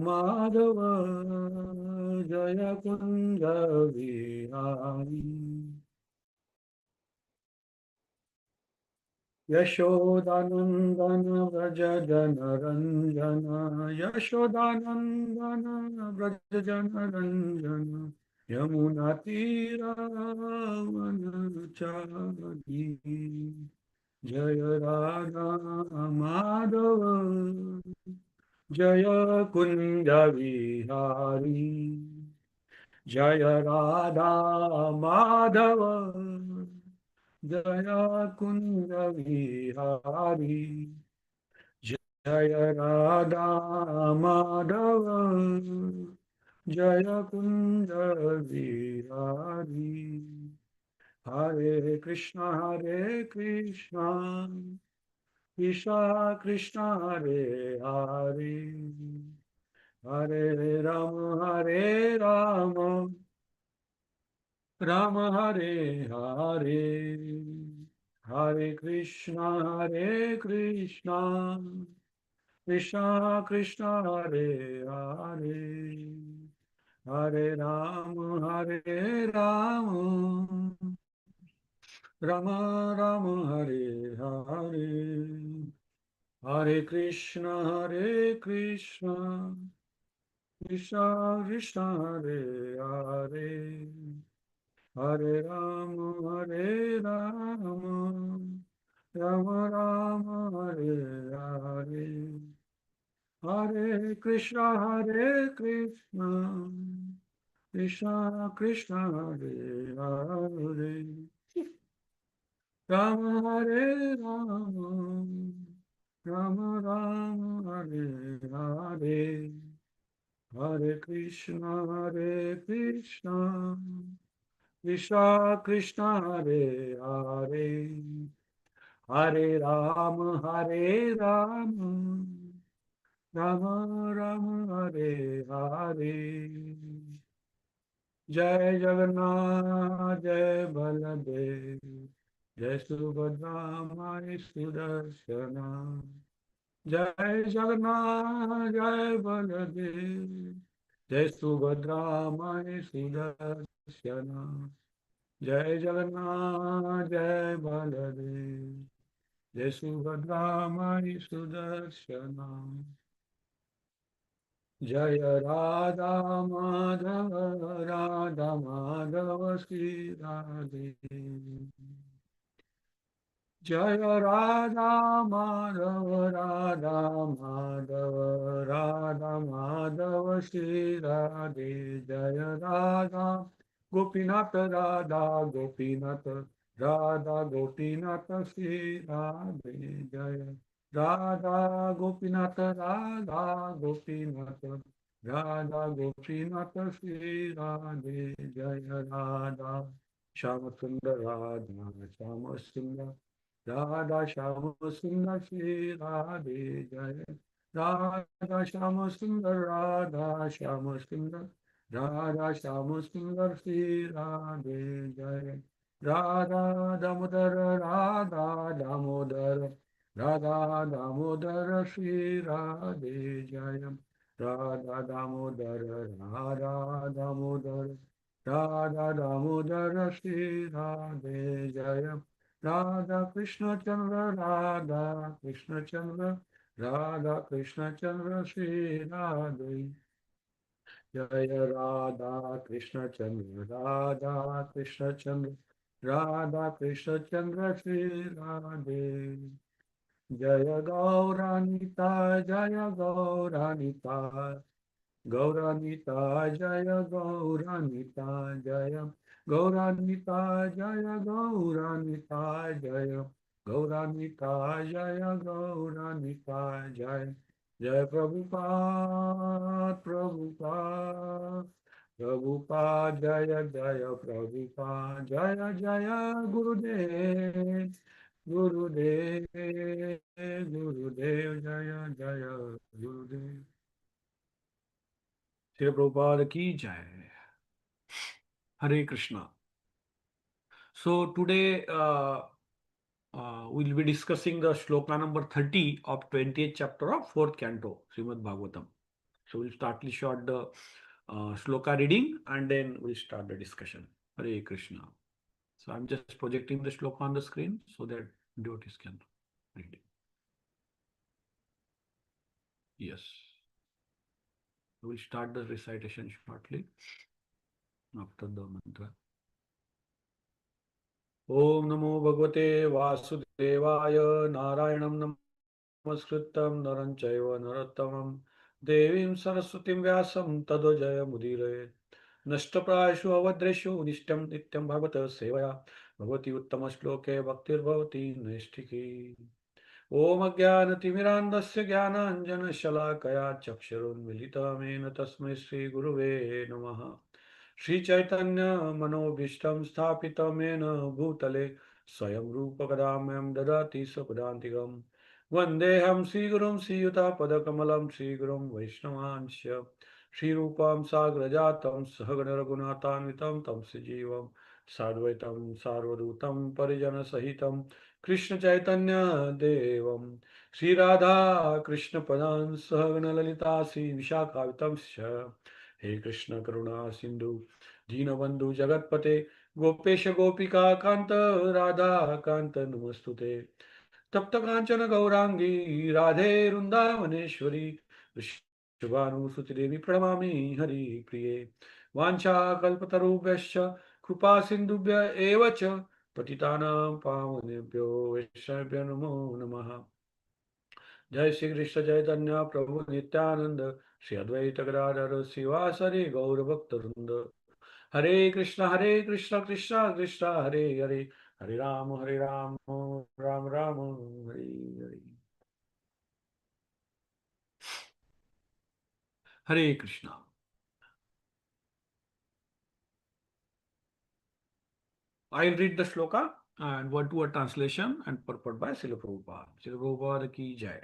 माधव जय कुंज बिहारी यशोदानंदन व्रज जन रंजन यशोदानंदन व्रज जन रंजन यमुना तीरावनचारी जय राधा माधव जय कुंज विहारी जय राधा माधव जय कुंज विहारी जय राधा माधव जय कुंज विहारी हरे कृष्णा कृष्णा कृष्णा हरे हरे हरे राम राम हरे हरे हरे कृष्णा कृष्णा कृष्णा हरे हरे हरे राम राम राम हरे हरे हरे कृष्णा कृष्णा कृष्णा हरे हरे हरे राम राम राम हरे हरे हरे कृष्णा कृष्णा कृष्णा हरे हरे राम राम राम हरे हरे हरे कृष्णा कृष्णा कृष्णा हरे हरे हरे राम राम राम हरे हरे जय जगन्नाथ जय बलदेव जय सुभद्रा माई सुदर्शना जय जगन्नाथ जय बलदेव जय सुभद्रा माई सुदर्शना जय जगन्नाथ जय बलदेव जय सुभद्रा माई सुदर्शना जय राधा माधव श्री राधे जय राधा माधव श्री राधे जय राधा गोपीनाथ राधा गोपीनाथ श्री राधे जय राधा गोपीनाथ राधा गोपीनाथ श्री राधे जय राधा श्याम सुंदर राधा श्याम सुंदर श्री राधे जय राधा श्याम सुंदर राधा श्याम सुंदर श्री राधे जय राधा दामोदर राधा दामोदर श्री राधे जय राधा दामोदर राधा दामोदर श्री राधे जय राधा कृष्ण चंद्र श्री राधे जय राधा कृष्ण चंद्र राधा कृष्ण चंद्र श्री राधे जय गौरानिता गौरानिता जय गौरानिता जय गौरानिता जय गौरानिता जय गौरानिता जय गौरानिता जय जय प्रभुपाद जय जय प्रभुपाद जय जय गुरुदेव जय जय गुरुदेव श्री प्रभुपाद की जय Hare Krishna. So today we'll be discussing the shloka number 30 of 20th chapter of 4th canto, Srimad Bhagavatam. So we'll startly short the shloka reading and then we'll start the discussion. Hare Krishna. So I'm just projecting the shloka on the screen so that devotees can read it. Yes. We'll start the recitation shortly after the mantra. Om Namo Bhagavate Vasudevaya Narayanam Namaskritam Naranchaiva Narottamam Devim Saraswatim Vyasam Tado Jaya Mudire Nashtaprayashu Avadreshu Nishtam Nityam Bhagavata Sevaya Bhagavati Uttama Shloke Bhaktir Bhavati Naistiki Om Ajnanatimirandasya Jnananjana Shalakaya Chaksharunmilitamena Tasmai Shri Guruve Namaha Shri Chaitanya Manobhishtam Sthapitamena Bhutale Swayam Rupa Kadamyam Dadati Sapadantigam Vandeham Sri Gurum Sri Yuta Padakamalam Sri Gurum Vaishnavansya Shri Rupam Sagrajatam Sahagana Raghunathanvitam Tam Sijivam Sadvaitam Sarvadutam Parijana Sahitam Krishna Chaitanya Devam Sri Radha Krishna Padan Sahagana Lalita Sri Vishakavitam Sha He Krishna Karuna Sindhu Dinabandhu Jagatpate Gopesha Gopika Kanta Radha Kanta Namastute तप्त कांचन गौरांगी राधे वृंदावनेश्वरी वृषभानुसुति देवी प्रणमामि हरि प्रिये वाञ्छाकल्पतरुभ्यश्च कृपा सिन्धुभ्य एव च पतितानां पावनेभ्यो वैष्णवेभ्यो नमो नमः जय श्री कृष्ण चैतन्य प्रभु नित्यानंद श्री अद्वैत गदाधर शिवासरि गौरभक्तवृंद हरे Krishna Krishna Krishna Hare Hare Hare Ram Ram Ram Hare Hare Hare Krishna. I'll read the shloka and word to word translation and purport by Srila Prabhupada. Srila Prabhupada ki jai.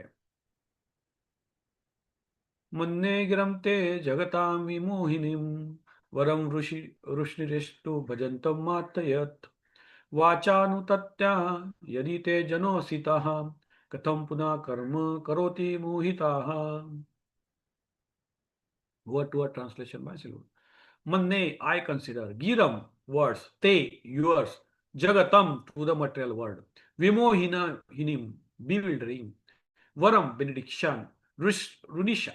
Manne giram te jagatam vimohinim varam rushnirishtu bhajantam matayat vachanutatya yadi te janositaha katham puna karma karoti mohitaha. Word to word translation by Srila Manne, I consider. Giram, words. Te, yours. Jagatam, to the material world. Vimohina, hinim, bewildering. Varam, benediction. Runisha,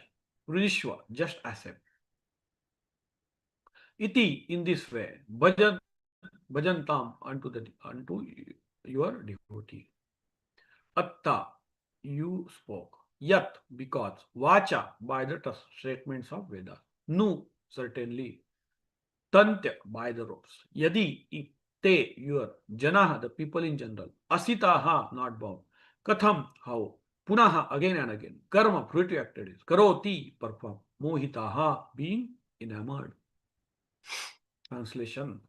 runishwa, just accept. Iti, in this way. Bhajantam, unto your devotee. Atta, you spoke. Yat, because. Vacha, by the statements of Veda. Nu, certainly. Tantya, by the ropes. Yadi, if te, your, janaha, the people in general. Asitaha, not bound. Katham, how. Punaha, again and again. Karma, fruitive activities. Karoti, perform. Mohitaha, being enamored. Translation.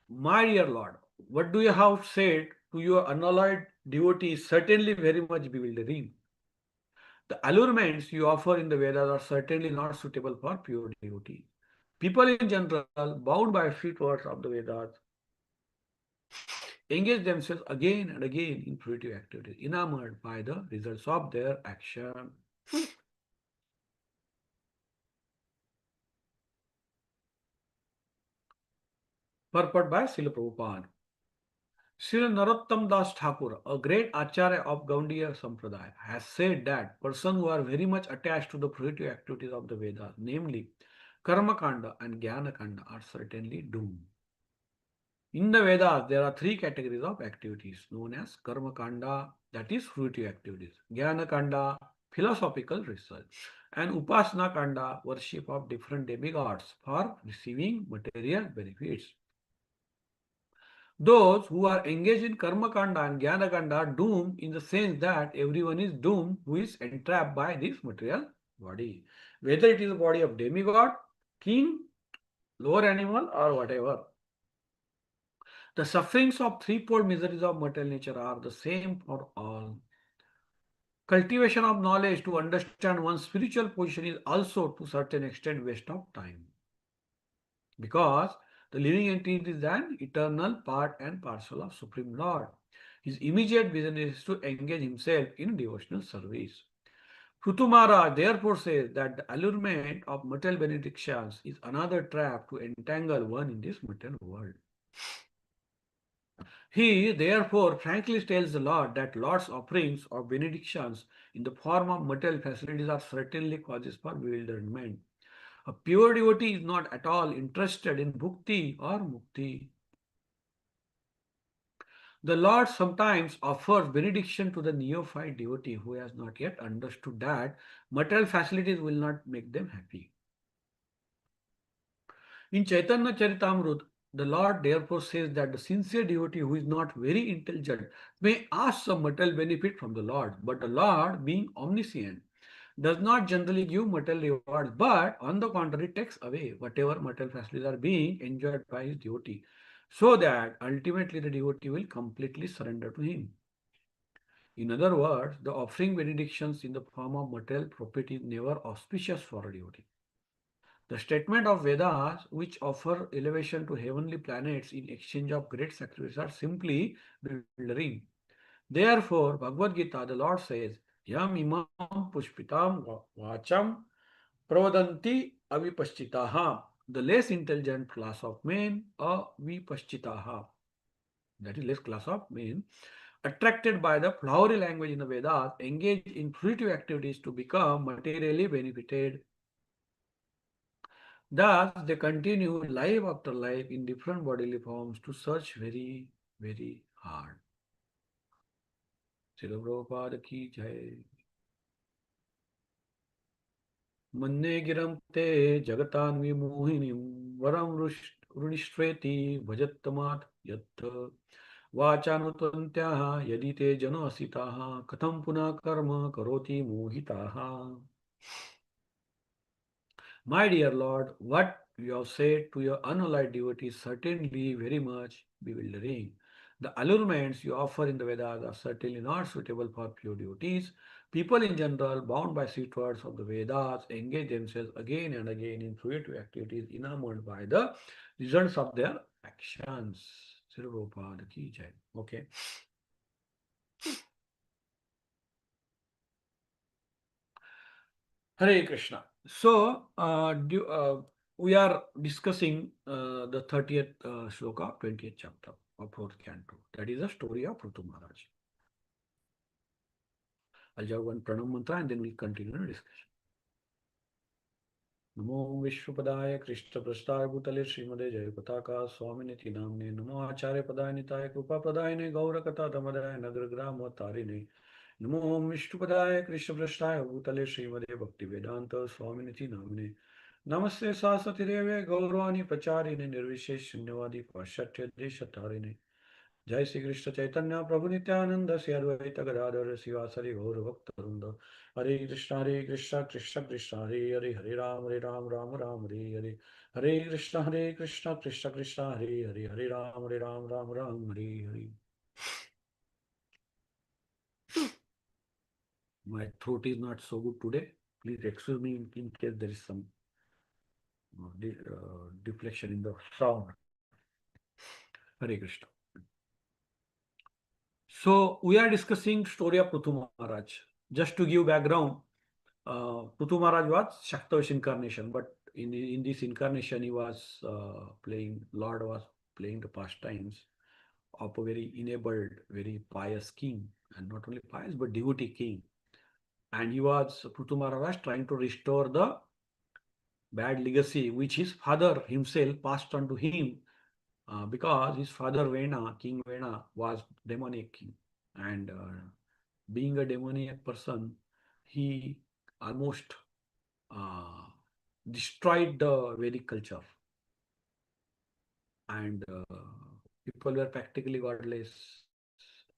My dear Lord, what do you have said to your unalloyed devotee is certainly very much bewildering. The allurements you offer in the Vedas are certainly not suitable for pure devotee. People in general, bound by sweet words of the Vedas, engage themselves again and again in fruitive activities, enamored by the results of their action. Purport by Srila Prabhupada. Srila Narottam Das Thakur, a great Acharya of Gaundiya Sampradaya, has said that persons who are very much attached to the fruitive activities of the Vedas, namely Karma Kanda and Jnana Kanda, are certainly doomed. In the Vedas, there are three categories of activities known as Karma Kanda, that is fruitive activities, Jnana Kanda, philosophical research, and Upasana Kanda, worship of different demigods for receiving material benefits. Those who are engaged in Karma Kanda and Jnana Kanda are doomed in the sense that everyone is doomed who is entrapped by this material body, whether it is the body of demigod, king, lower animal, or whatever. The sufferings of threefold miseries of material nature are the same for all. Cultivation of knowledge to understand one's spiritual position is also to a certain extent waste of time. Because the living entity is an eternal part and parcel of Supreme Lord. His immediate business is to engage himself in devotional service. Pruthumara therefore says that the allurement of material benedictions is another trap to entangle one in this material world. He therefore frankly tells the Lord that Lord's offerings or benedictions in the form of material facilities are certainly causes for bewilderment. A pure devotee is not at all interested in bhukti or mukti. The Lord sometimes offers benediction to the neophyte devotee who has not yet understood that material facilities will not make them happy. In Chaitanya Charitamrita, the Lord therefore says that the sincere devotee who is not very intelligent may ask some material benefit from the Lord, but the Lord, being omniscient, does not generally give material rewards, but on the contrary takes away whatever material facilities are being enjoyed by his devotee, so that ultimately the devotee will completely surrender to him. In other words, the offering benedictions in the form of material property is never auspicious for a devotee. The statement of Vedas, which offer elevation to heavenly planets in exchange of great sacrifice, are simply bewildering. Therefore, Bhagavad Gita, the Lord says, Yam imam pushpitam vacham pravadanti avipaschitaha. The less intelligent class of men, avipaschitaha, that is less class of men, attracted by the flowery language in the Vedas, engage in fruitive activities to become materially benefited. Thus, they continue life after life in different bodily forms to search very, very hard. Srila Prabhupada ki jai. मन्ये गिरं ते जगतान्विमोहिनीं वरं वृणिष्वेति भजत्तमात् यत् वाचानुतन्त्याः यदि ते जनअसिताः कथं पुनः कर्म करोति मोहिताः. My dear Lord, what you have said to your unallied devotees is certainly very much bewildering. The allurements you offer in the Vedas are certainly not suitable for pure devotees. People in general, bound by sweet words of the Vedas, engage themselves again and again in fruitive activities enamored by the results of their actions. Srila Prabhupada ki jai. Okay. Hare Krishna. So, we are discussing the 30th shloka, 20th chapter of 4th canto. That is the story of Prithu Maharaj. I'll just one pranam mantra and then we'll continue the discussion. नमो विश्वपदाय कृष्णप्रस्थाय भूतले श्रीमदे जयपताका स्वामिनिति नाम्ने नमो आचार्य पदाय निताय कृपा प्रदायने गौरकथा दमदाय नगरग्राम तारिणे नमो विष्णुपदाय कृष्णप्रस्थाय भूतले श्रीमदे भक्तिवेदांत स्वामिनिति नाम्ने नमस्ते सरस्वती देवे गौरवाणी प्रचारिणे निर्विशेष शून्यवादी पाश्चात्य देशतारिणे जय श्री कृष्ण चैतन्य प्रभु नित्यानंद श्री अद्वैत गदाधर शिवासरि गौर भक्त वृंद हरे Krishna Krishna Krishna Hare Hare Hare Ram Ram Hare Hare Hare Krishna Krishna Hare Hare Ram Hare Hare. My throat is not so good today. Please excuse me in case there is some deflection in the sound. Hare Krishna. So we are discussing story of Prithu Maharaj. Just to give background, Prithu Maharaj was Shaktavish incarnation, but in this incarnation he was playing, Lord was playing the pastimes of a very enabled, very pious king, and not only pious but devotee king. And he was, Prithu Maharaj was trying to restore the bad legacy which his father himself passed on to him, because his father Vena, King Vena, was demonic king, and being a demoniac person, he almost uh, destroyed the Vedic culture, and people were practically godless,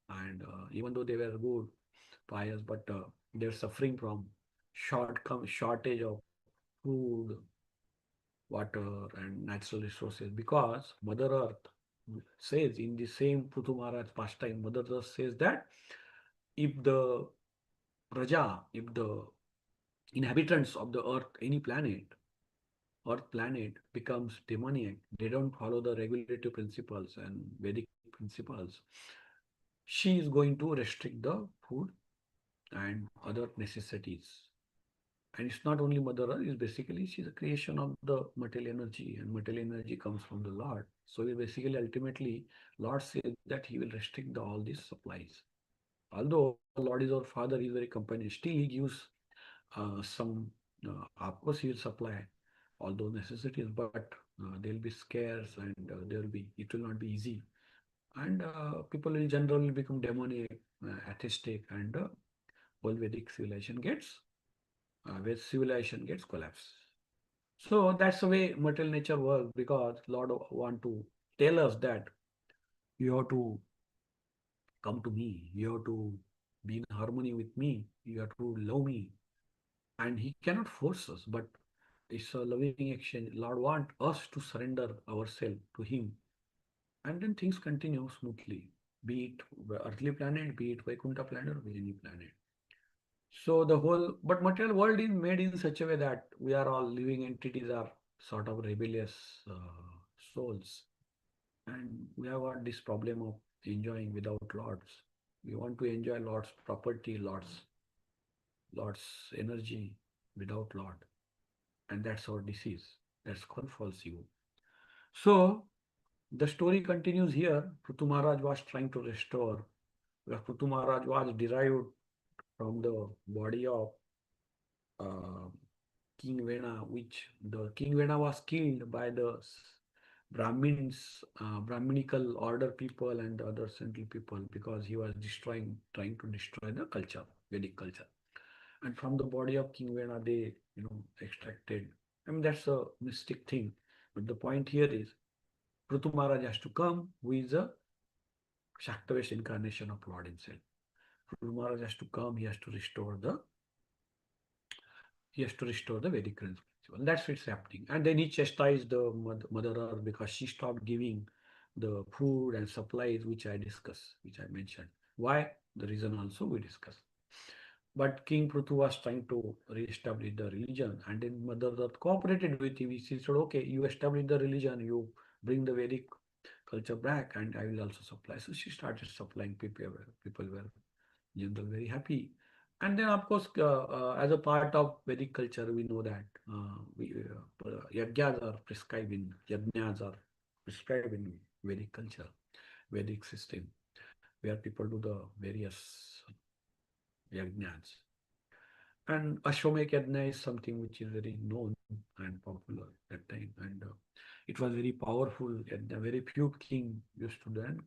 and even though they were good, pious, but they're suffering from shortage of food, water, and natural resources, because Mother Earth says in the same Prithu Maharaj pastime, Mother Earth says that if the praja, if the inhabitants of the earth, any planet, earth planet becomes demoniac, they don't follow the regulative principles and Vedic principles, she is going to restrict the food and other necessities. And it's not only Mother Earth, it's basically she's a creation of the material energy, and material energy comes from the Lord. So we basically ultimately Lord says that He will restrict all these supplies. Although Lord is our Father, He is very compassionate. Still He gives some. Of course, He will supply all those necessities, but they'll be scarce and there will be. It will not be easy, and people will generally become demonic, atheistic, and whole Vedic civilization gets where civilization gets collapsed. So that's the way material nature works because Lord want to tell us that you have to come to me, you have to be in harmony with me, you have to love me, and He cannot force us, but it's a loving exchange. Lord want us to surrender ourselves to Him, and then things continue smoothly. Be it earthly planet, be it Vaikuntha planet, or be any planet. So the whole, but material world is made in such a way that we are all living entities are sort of rebellious souls, and we have got this problem of enjoying without lords. We want to enjoy Lord's property, Lord's energy without Lord, and that's our disease. That's called false ego. So the story continues here. Prithu Maharaj was trying to restore. Prithu Maharaj was derived from the body of uh, King Vena, which the King Vena was killed by the Brahmins, Brahminical order people and the other central people because he was trying to destroy the culture, Vedic culture. And from the body of King Vena, they, extracted. I mean, that's a mystic thing. But the point here is, Prithu Maharaj has to come, who is a Shaktavesh incarnation of Lord himself. Prithu Maharaj has to come, he has to restore the Vedic principle. And that's what's happening. And then he chastised the Mother Earth because she stopped giving the food and supplies, which I discussed, which I mentioned. Why? The reason also we discussed. But King Prithu was trying to re-establish the religion, and then Mother Earth cooperated with him. She said, "Okay, you establish the religion, you bring the Vedic culture back, and I will also supply." So she started supplying people. People were generally very happy. And then, of course, as a part of Vedic culture, we know that yajnas are prescribed in yajnas are prescribed in Vedic culture, Vedic system, where people do the various yajnas. And Ashwamedh Yajna is something which is very known and popular at that time. And it was very powerful. Yajna. Very few king used to do. And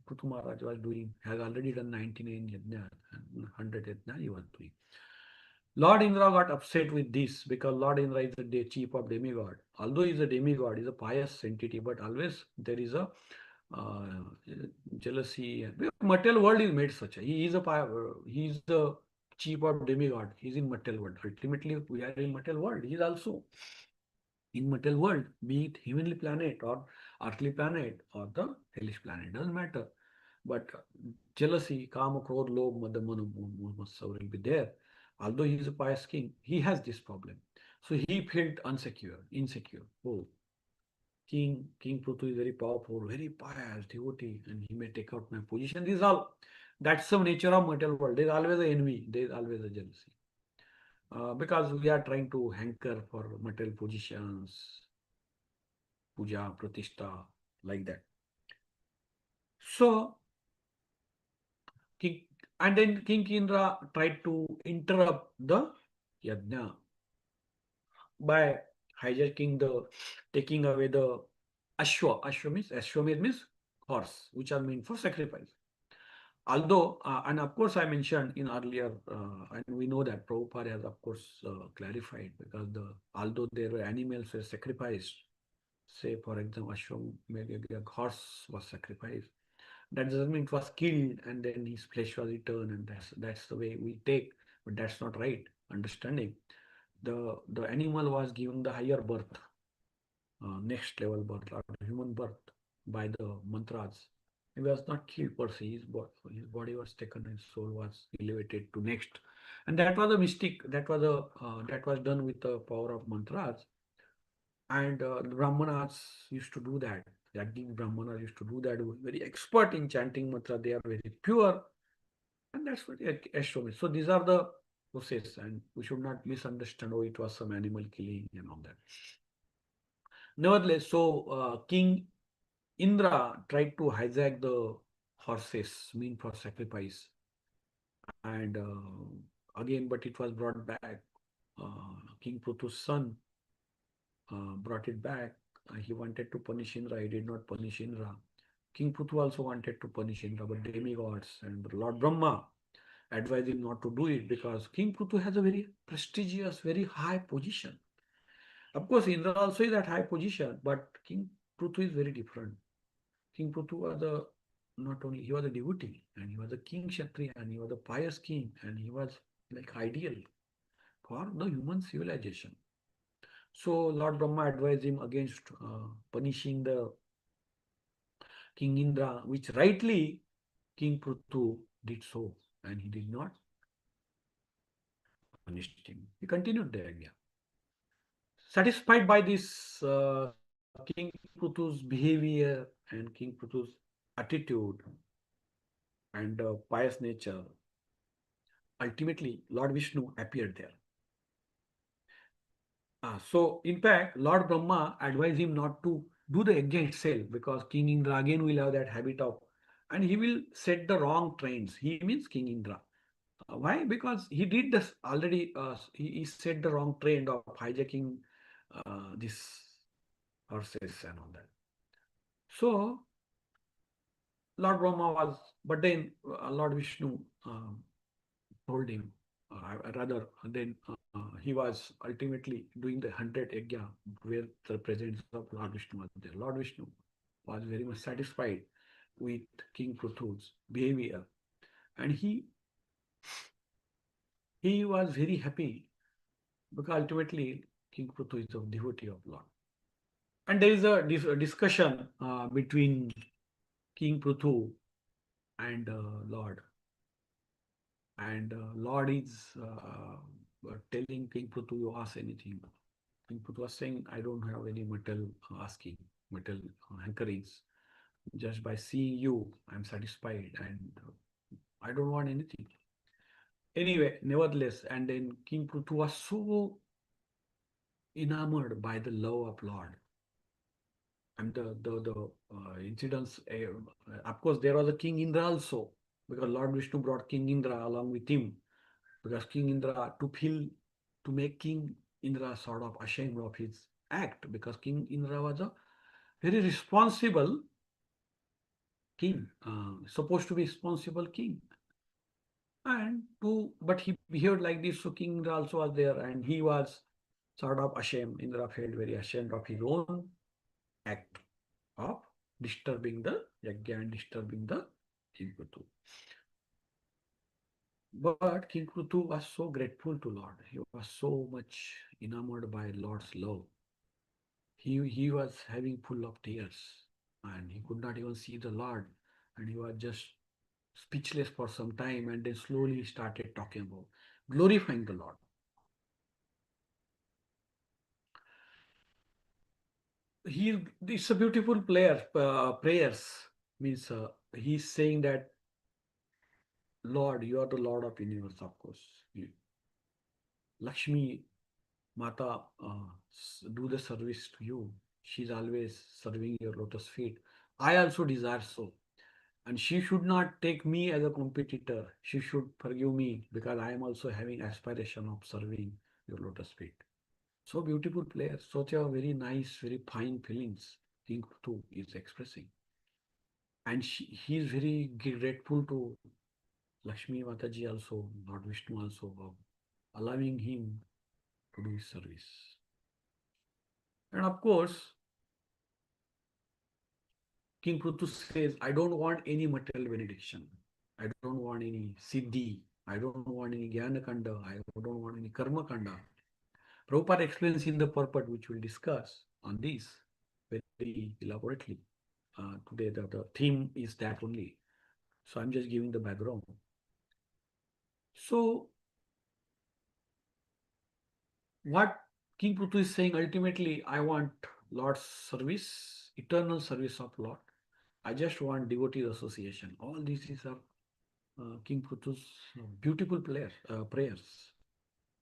Prithu Maharaj was doing, has already done 99 yajna and 100 yajna he was doing. Lord Indra got upset with this because Lord Indra is the chief of demigod. Although he is a demigod, he is a pious entity, but always there is a uh, jealousy. Material world is made such. He is he is the chief of demigod. He is in material world. Ultimately, we are in material world. He is also in material world, be it heavenly planet or earthly planet or the hellish planet. Doesn't matter. But jealousy, kama, krodh, lobh, mada, will be there. Although he is a pious king, he has this problem. So he felt insecure. Oh, King Prutu is very powerful, very pious, devotee, and he may take out my position. These all, that's the nature of material world. There's always a envy, there's always a jealousy. Because we are trying to hanker for material positions, puja, pratishta, like that. So, King, and then King Indra tried to interrupt the yajna by hijacking taking away the Ashwamedh means horse, which are meant for sacrifice. Although, and of course, I mentioned in earlier, and we know that Prabhupada has, of course, clarified because although there were animals were sacrificed, say for example, maybe a horse was sacrificed. That doesn't mean it was killed and then his flesh was eaten, and that's the way we take, but that's not right understanding. The animal was given the higher birth, next level birth, or human birth by the mantras. He was not killed per se. His body was taken, his soul was elevated to next, and that was a mystic. That was done with the power of mantras, and the Brahmanas used to do that. Yajnik Brahmana used to do that, very expert in chanting mantra. They are very pure, and that's what astronomy. So these are the process, and we should not misunderstand. Oh, it was some animal killing and all that. Nevertheless, so King Indra tried to hijack the horses mean for sacrifice, and again, but it was brought back. King Prutu's son brought it back. He wanted to punish Indra. He did not punish Indra. King Prutu also wanted to punish Indra, but demigods and Lord Brahma advised him not to do it because King Prutu has a very prestigious, very high position. Of course, Indra also is at high position, but King Prutu is very different. King Prutu was a not only he was a devotee and he was a king Kshatriya and he was a pious king and he was like ideal for the human civilization. So Lord Brahma advised him against punishing the King Indra, which rightly King Prutu did so, and he did not punish him. He continued the yajna. Satisfied by this King Prutu's behavior and King Prutu's attitude and pious nature, ultimately Lord Vishnu appeared there. So, in fact, Lord Brahma advised him not to do the yajna itself because King Indra again will have that habit of, and he will set the wrong trains. He means King Indra. Why? Because he did this already. He set the wrong trend of hijacking this horses and all that. So Lord Brahma was, but then Lord Vishnu told him, rather, then he was ultimately doing the 100 yajna where the presence of Lord Vishnu was there. Lord Vishnu was very much satisfied with King Pruthu's behavior, and he was very happy because ultimately King Pruthu is the devotee of Lord. And there is a discussion between King Pruthu and Lord. And Lord is telling King Pruthu, you ask anything. King Pruthu was saying, I don't have any material asking, material hankerings. Just by seeing you, I'm satisfied and I don't want anything. Anyway, nevertheless, and then King Pruthu was so enamored by the love of Lord. And the incidents, of course, there was a King Indra also, because Lord Vishnu brought King Indra along with him, because King Indra to make King Indra sort of ashamed of his act, because King Indra was a very responsible king, supposed to be responsible king, and but he behaved like this, so King Indra also was there, and he was sort of ashamed. Indra felt very ashamed of his own act of disturbing the yajna and disturbing the King Prutu. But King Prutu was so grateful to Lord. He was so much enamored by Lord's love. He was having full of tears and he could not even see the Lord. And he was just speechless for some time and then slowly started talking about glorifying the Lord. It's a beautiful prayers means he's saying that Lord, you are the Lord of universe, of course. Lakshmi Mata do the service to you. She's always serving your lotus feet. I also desire so. And she should not take me as a competitor. She should forgive me because I am also having aspiration of serving your lotus feet. So beautiful player, such a very nice, very fine feelings King Kutu is expressing. And he is very grateful to Lakshmi Mataji also, Lord Vishnu also, of allowing him to do his service. And of course, King Prutu says, I don't want any material benediction. I don't want any siddhi. I don't want any jnana kanda. I don't want any karma kanda. Prabhupada explains in the purport, which we'll discuss on this very elaborately. Today, the theme is that only. So I'm just giving the background. So what King Prutu is saying, ultimately, I want Lord's service eternal service of Lord. I just want devotees association. All this is King Pruth's beautiful prayers,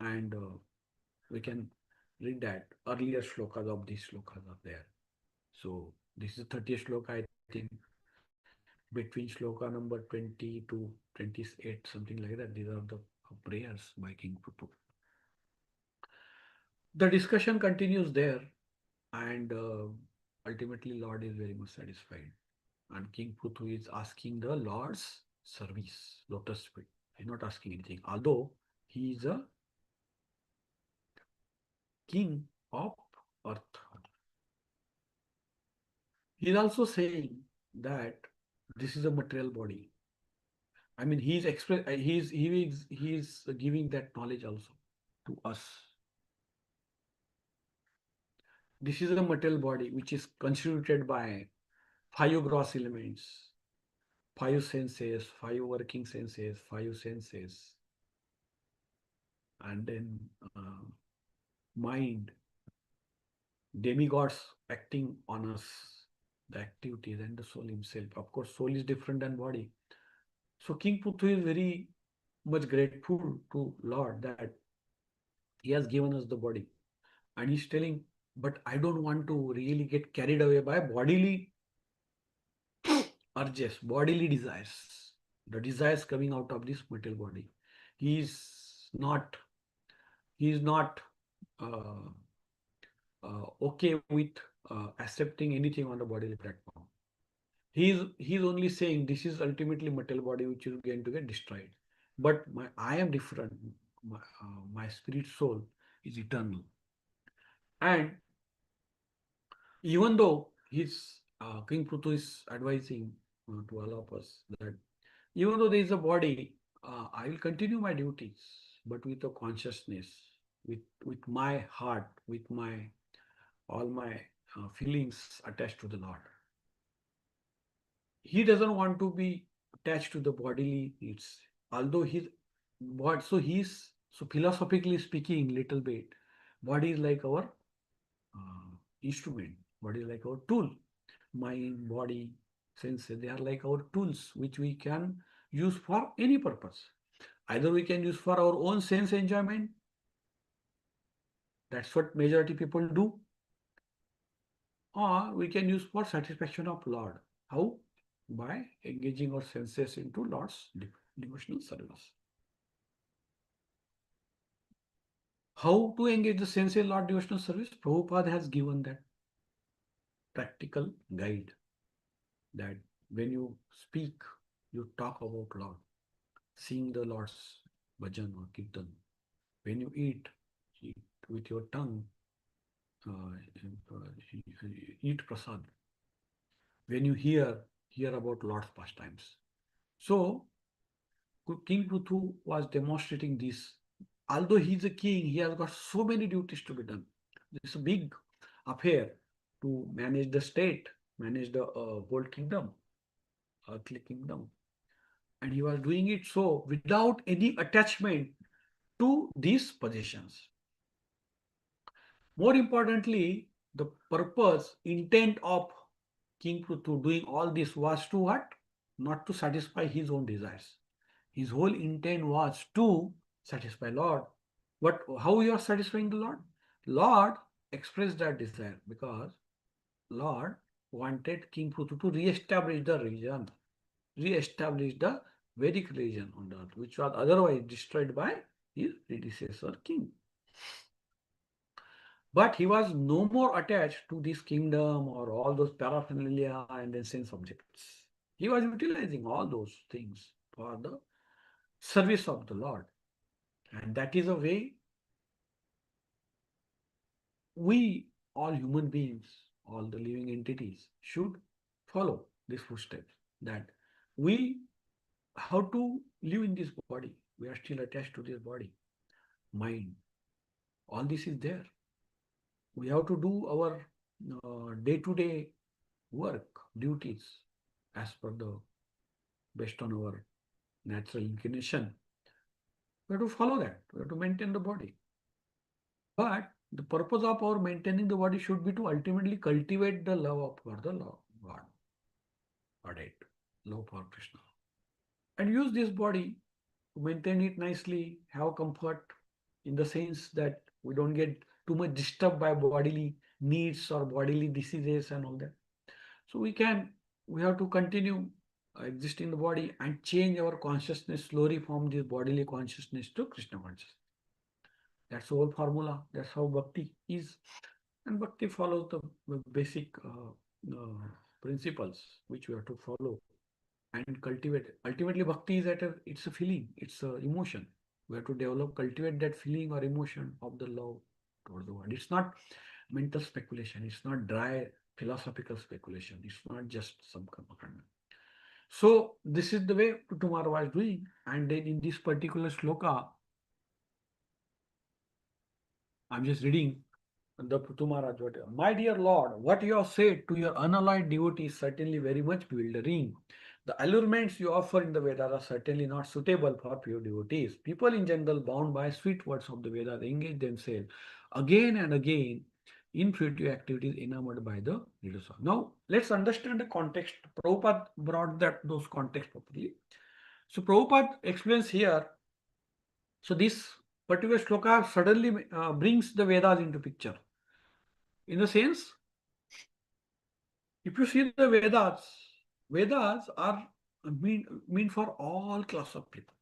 and we can read that earlier shlokas of these shlokas are there. So this is 30th shloka, I think, between shloka number 20 to 28, something like that. These are the prayers by King Pruthu. The discussion continues there, and ultimately Lord is very much satisfied. And King Pruthu is asking the Lord's service, lotus feet. He's not asking anything, although he is a king of earth. He is also saying that this is a material body. I mean, he is giving that knowledge also to us. This is a material body which is constituted by five gross elements, five senses, five working senses, five senses, and then mind, demigods acting on us, the activities, and the soul himself. Of course, soul is different than body. So King Puthu is very much grateful to Lord that he has given us the body. And he's telling, but I don't want to really get carried away by bodily urges, bodily desires, the desires coming out of this material body. He is not, he is not uh, okay with accepting anything on the bodily platform. He's only saying this is ultimately material body which is going to get destroyed. But I am different. My spirit soul is eternal. And even though King Prutu is advising to all of us that even though there is a body, I will continue my duties, but with a consciousness, with my heart, with my all my feelings attached to the Lord. He doesn't want to be attached to the bodily needs. Although so philosophically speaking, little bit, body is like our instrument. Body is like our tool. Mind, body, senses, they are like our tools which we can use for any purpose. Either we can use for our own sense enjoyment. That's what majority people do. Or we can use for satisfaction of Lord. How? By engaging our senses into Lord's devotional service. How to engage the sense in Lord devotional service? Prabhupada has given that practical guide that when you speak, you talk about Lord, sing the Lord's bhajan or kirtan. When you eat with your tongue, eat prasad. When you hear about Lord's pastimes. So King Pruthu was demonstrating this. Although he's a king, he has got so many duties to be done. It's a big affair to manage the state, manage the whole kingdom, earthly kingdom. And he was doing it so without any attachment to these possessions. More importantly, the purpose, intent of King Pruthu doing all this was to what? Not to satisfy his own desires. His whole intent was to satisfy Lord. But how you are satisfying the Lord? Lord expressed that desire because Lord wanted King Pruthu to re-establish the religion, re-establish the Vedic religion on the earth, which was otherwise destroyed by his predecessor king. But he was no more attached to this kingdom or all those paraphernalia and then sense objects. He was utilizing all those things for the service of the Lord. And that is a way we, all human beings, all the living entities, should follow these footsteps. That we have to live in this body. We are still attached to this body, mind. All this is there. We have to do our day-to-day work, duties, as per the based on our natural inclination. We have to follow that. We have to maintain the body. The purpose of our maintaining the body should be to ultimately cultivate the love for the love God, Godhead, love for Krishna, and use this body to maintain it nicely, have comfort in the sense that we don't get too much disturbed by bodily needs or bodily diseases and all that. So we have to continue exist in the body and change our consciousness slowly from this bodily consciousness to Krishna consciousness. That's the whole formula. That's how bhakti is. And bhakti follows the basic principles which we have to follow and cultivate. Ultimately, bhakti is it's a feeling, it's a emotion. We have to cultivate that feeling or emotion of the love towards the world. It's not mental speculation. It's not dry philosophical speculation. It's not just some karma. So this is the way Tomorrow was doing. And then in this particular sloka, I'm just reading the Maharaj. My dear Lord, what you have said to your unalloyed devotee is certainly very much bewildering. The allurements you offer in the Vedas are certainly not suitable for pure devotees. People in general, bound by sweet words of the Vedas, engage themselves again and again in fruitive activities enamored by the leaders. Now, let's understand the context. Prabhupada brought those context properly. So, Prabhupada explains here. So, this particular sloka suddenly brings the Vedas into picture. In the sense, if you see the Vedas, Vedas are mean for all class of people.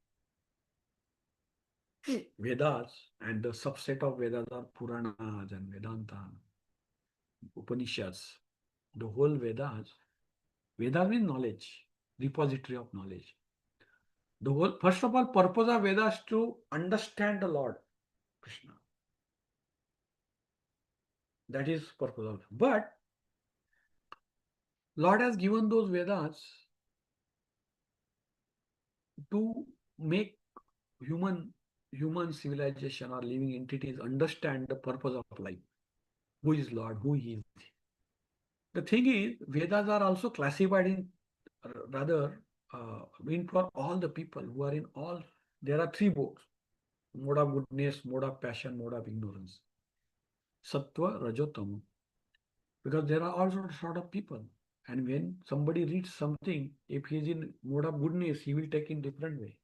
Vedas and the subset of Vedas are Puranas and Vedanta, Upanishads. The whole Vedas means knowledge, repository of knowledge. The whole, first of all, purpose of Vedas is to understand the Lord Krishna. That is purpose of. But Lord has given those Vedas to make human human civilization or living entities understand the purpose of life. Who is Lord? Who He is? The thing is, Vedas are also classified in rather mean for all the people who are in all. There are three modes: mode of goodness, mode of passion, mode of ignorance. Sattva, Rajo, Tamo. Because there are all sort of people. And when somebody reads something, if he is in mode of goodness, he will take in different way.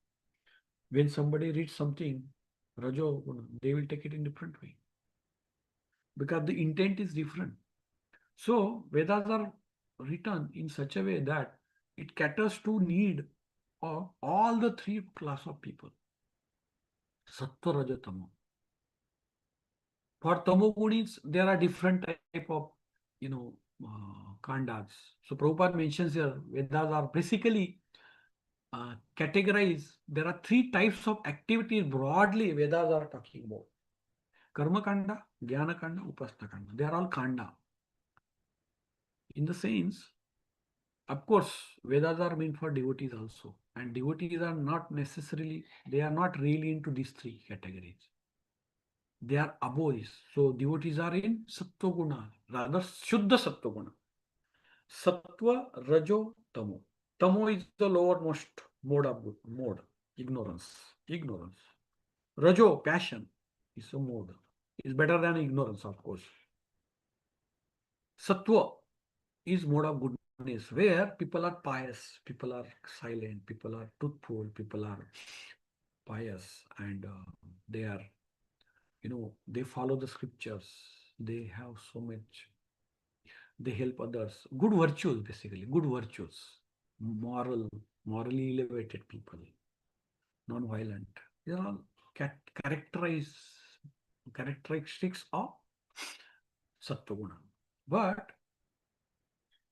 When somebody reads something, Rajo, they will take it in different way. Because the intent is different. So Vedas are written in such a way that it caters to need of all the three class of people. Sattva, Raja, Tamo. For Tamogunis, there are different type of, you know, kandas. So Prabhupada mentions here, Vedas are basically categorized. There are three types of activities broadly Vedas are talking about. Karma Kanda, Jnana Kanda, Upasana Kanda. They are all Kanda. In the sense, of course, Vedas are meant for devotees also. And devotees are not necessarily, they are not really into these three categories. They are above this. So devotees are in Sattva Guna, rather Shuddha Sattva Guna. Sattva, Rajo, Tamo. Tamo is the lowermost mode, ignorance. Ignorance. Rajo, passion, is a mode. Is better than ignorance, of course. Sattva is mode of goodness, where people are pious, people are silent, people are truthful, people are pious, and they are, they follow the scriptures. They have so much. They help others. Good virtues, basically. Good virtues. Morally elevated people. Non-violent. These are all characterize characteristics of Sattva. But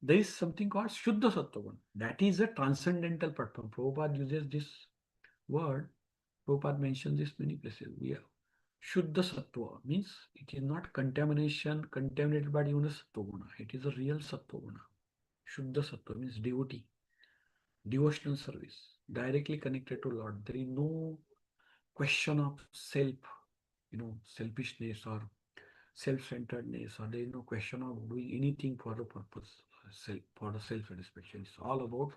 there is something called Shuddha Sattva. That is a transcendental platform. Prabhupada uses this word. Prabhupada mentions this many places. We have Shuddha Sattva means it is not contaminated by even a Sattva Guna. It is a real Sattva Guna. Shuddha Sattva means devotee, devotional service, directly connected to Lord. There is no question of selfishness or self-centeredness, or there is no question of doing anything for the purpose, for the self-satisfaction. It's all about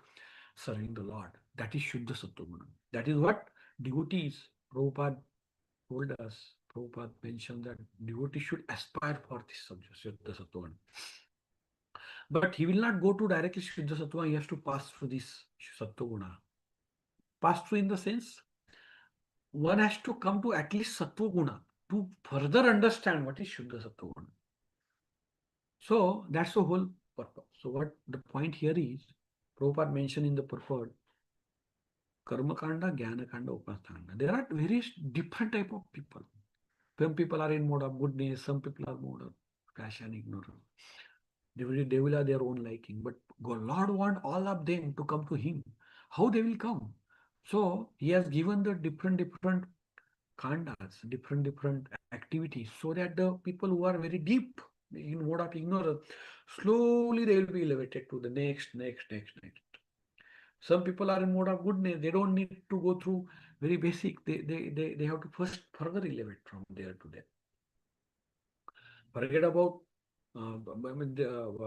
serving the Lord. That is Shuddha Sattva Guna. That is what devotees, Prabhupada told us, Prabhupada mentioned that devotee should aspire for this subject, Shuddha Sattva. But he will not go to directly Shuddha Sattva, he has to pass through this Sattva Guna. Pass through in the sense, one has to come to at least Sattva Guna to further understand what is Shuddha Sattva Guna. So that's the whole purpose. So what the point here is, Prabhupada mentioned in the purport, Karma Kanda, Jnana Kanda, Upasthana. There are various different type of people. Some people are in mode of goodness, some people are mode of passion, ignorance. They will have their own liking. But Lord want all of them to come to Him. How they will come? So He has given the different khandas, different activities, so that the people who are very deep in mode of ignorance, slowly they will be elevated to the next. Some people are in mode of goodness, they don't need to go through very basic. They have to first further elevate from there to there. Forget about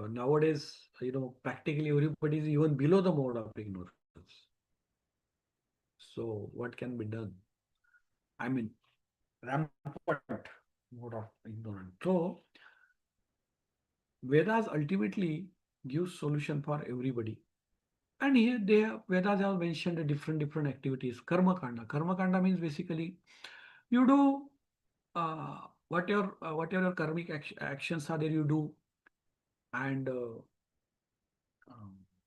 nowadays, practically everybody is even below the mode of ignorance. So what can be done? I mean, rampant mode of ignorance. So Vedas ultimately gives solution for everybody. And here Vedas have mentioned the different activities. Karma Kanda. Karma Kanda means basically you do whatever your karmic actions are there you do, and um,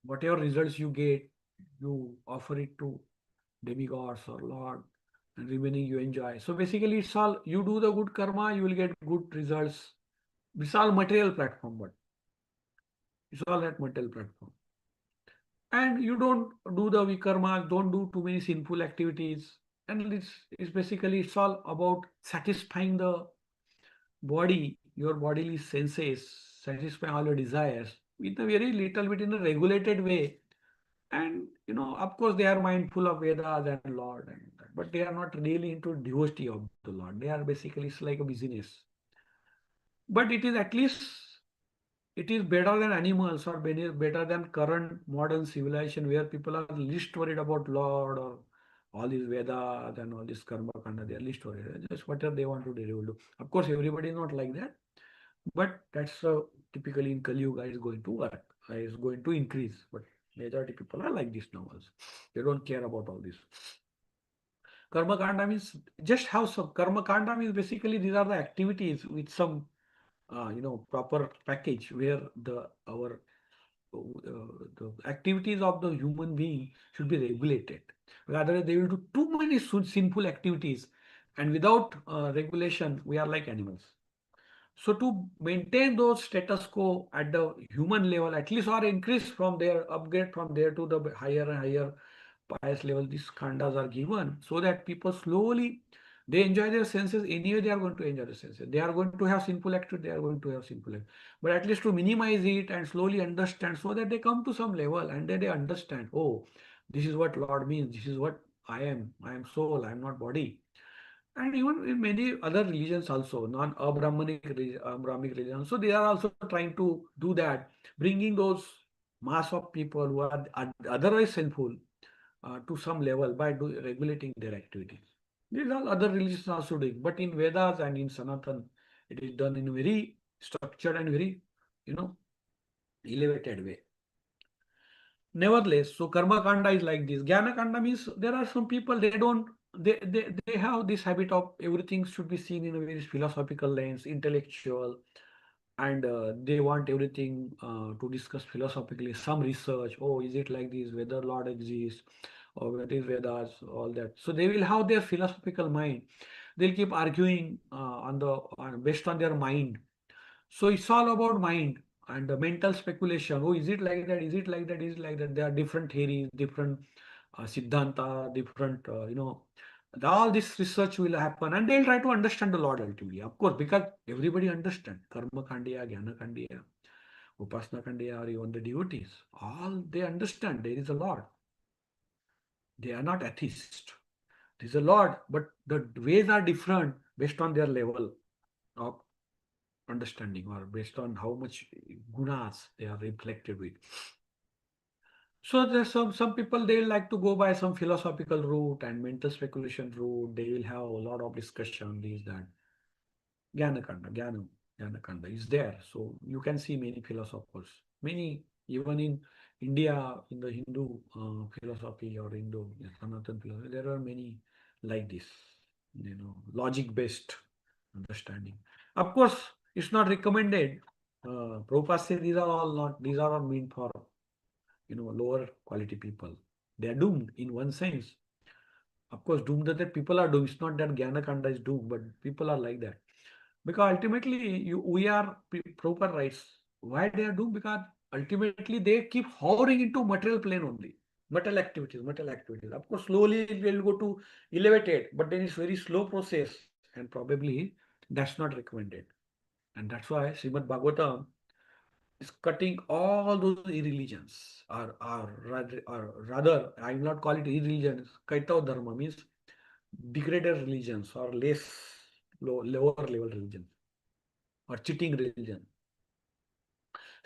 whatever results you get, you offer it to demigods or Lord, and remaining you enjoy. So basically, it's all you do the good karma, you will get good results. It's all material platform, but it's all at material platform. And you don't do the vikarma, don't do too many sinful activities. And it's basically it's all about satisfying the body, your bodily senses, satisfying all your desires with a very little bit in a regulated way. And of course, they are mindful of Vedas and Lord, but they are not really into devotee of the Lord. They are basically it's like a business. But it is at least it is better than animals or better than current modern civilization where people are least worried about Lord or all these Vedas and all this karma kanda. They are least worried. Just whatever they want to do, they will do. Of course, everybody is not like that. But that's typically in Kali Yuga is going to work, is going to increase. But majority people are like this now also. They don't care about all this. Karma Kanda means just how some Karma Kanda means basically these are the activities with some proper package where the activities of the human being should be regulated. Rather, they will do too many sinful activities, and without regulation, we are like animals. So to maintain those status quo at the human level, at least or increase from there, upgrade from there to the higher and higher pious level, these khandas are given so that people slowly they enjoy their senses. Anyway, they are going to enjoy the senses. They are going to have sinful activity, they are going to have sinful activity. But at least to minimize it and slowly understand so that they come to some level and then they understand, oh, this is what Lord means, this is what I am. I am soul, I am not body. And even in many other religions also, non-Abrahmanic religions, so they are also trying to do that, bringing those mass of people who are otherwise sinful to some level by regulating their activities. These are other religions also doing, but in Vedas and in Sanatan, it is done in a very structured and very, you know, elevated way. Nevertheless, so karma kanda is like this. Jnana kanda means there are some people they don't they have this habit of everything should be seen in a very philosophical lens, intellectual, and they want everything to discuss philosophically. Some research. Oh, is it like this? Whether Lord exists or what is Vedas, all that. So they will have their philosophical mind. They'll keep arguing based on their mind. So it's all about mind and the mental speculation. Oh, is it like that? Is it like that? Is it like that? There are different theories, different siddhanta, different, all this research will happen and they'll try to understand the Lord ultimately. Of course, because everybody understands Karma Kandiya, Jnana Kandiya, Upasana Kandiya, or even the devotees. All they understand there is a Lord. They are not atheists. There is a Lord, but the ways are different based on their level of understanding or based on how much gunas they are reflected with. So there's some people they like to go by some philosophical route and mental speculation route. They will have a lot of discussion, this, that. Gyanakanda, Gyanakanda is there. So you can see many philosophers, many even in India, in the Hindu philosophy or Indo Sanatan philosophy, there are many like this, logic-based understanding. Of course, it's not recommended. Prabhupada says these are all meant for, lower quality people. They are doomed in one sense. Of course, doomed that people are doomed. It's not that Gyanakanda is doomed, but people are like that. Because ultimately, we are proper rights. Why they are doomed? Because ultimately they keep hovering into material plane only. Material activities. Of course, slowly they'll go to elevated, but then it's very slow process, and probably that's not recommended. And that's why Srimad Bhagavatam is cutting all those irreligions, or rather, I will not call it irreligions. Kaitav dharma means degraded religions or lower level religions or cheating religion.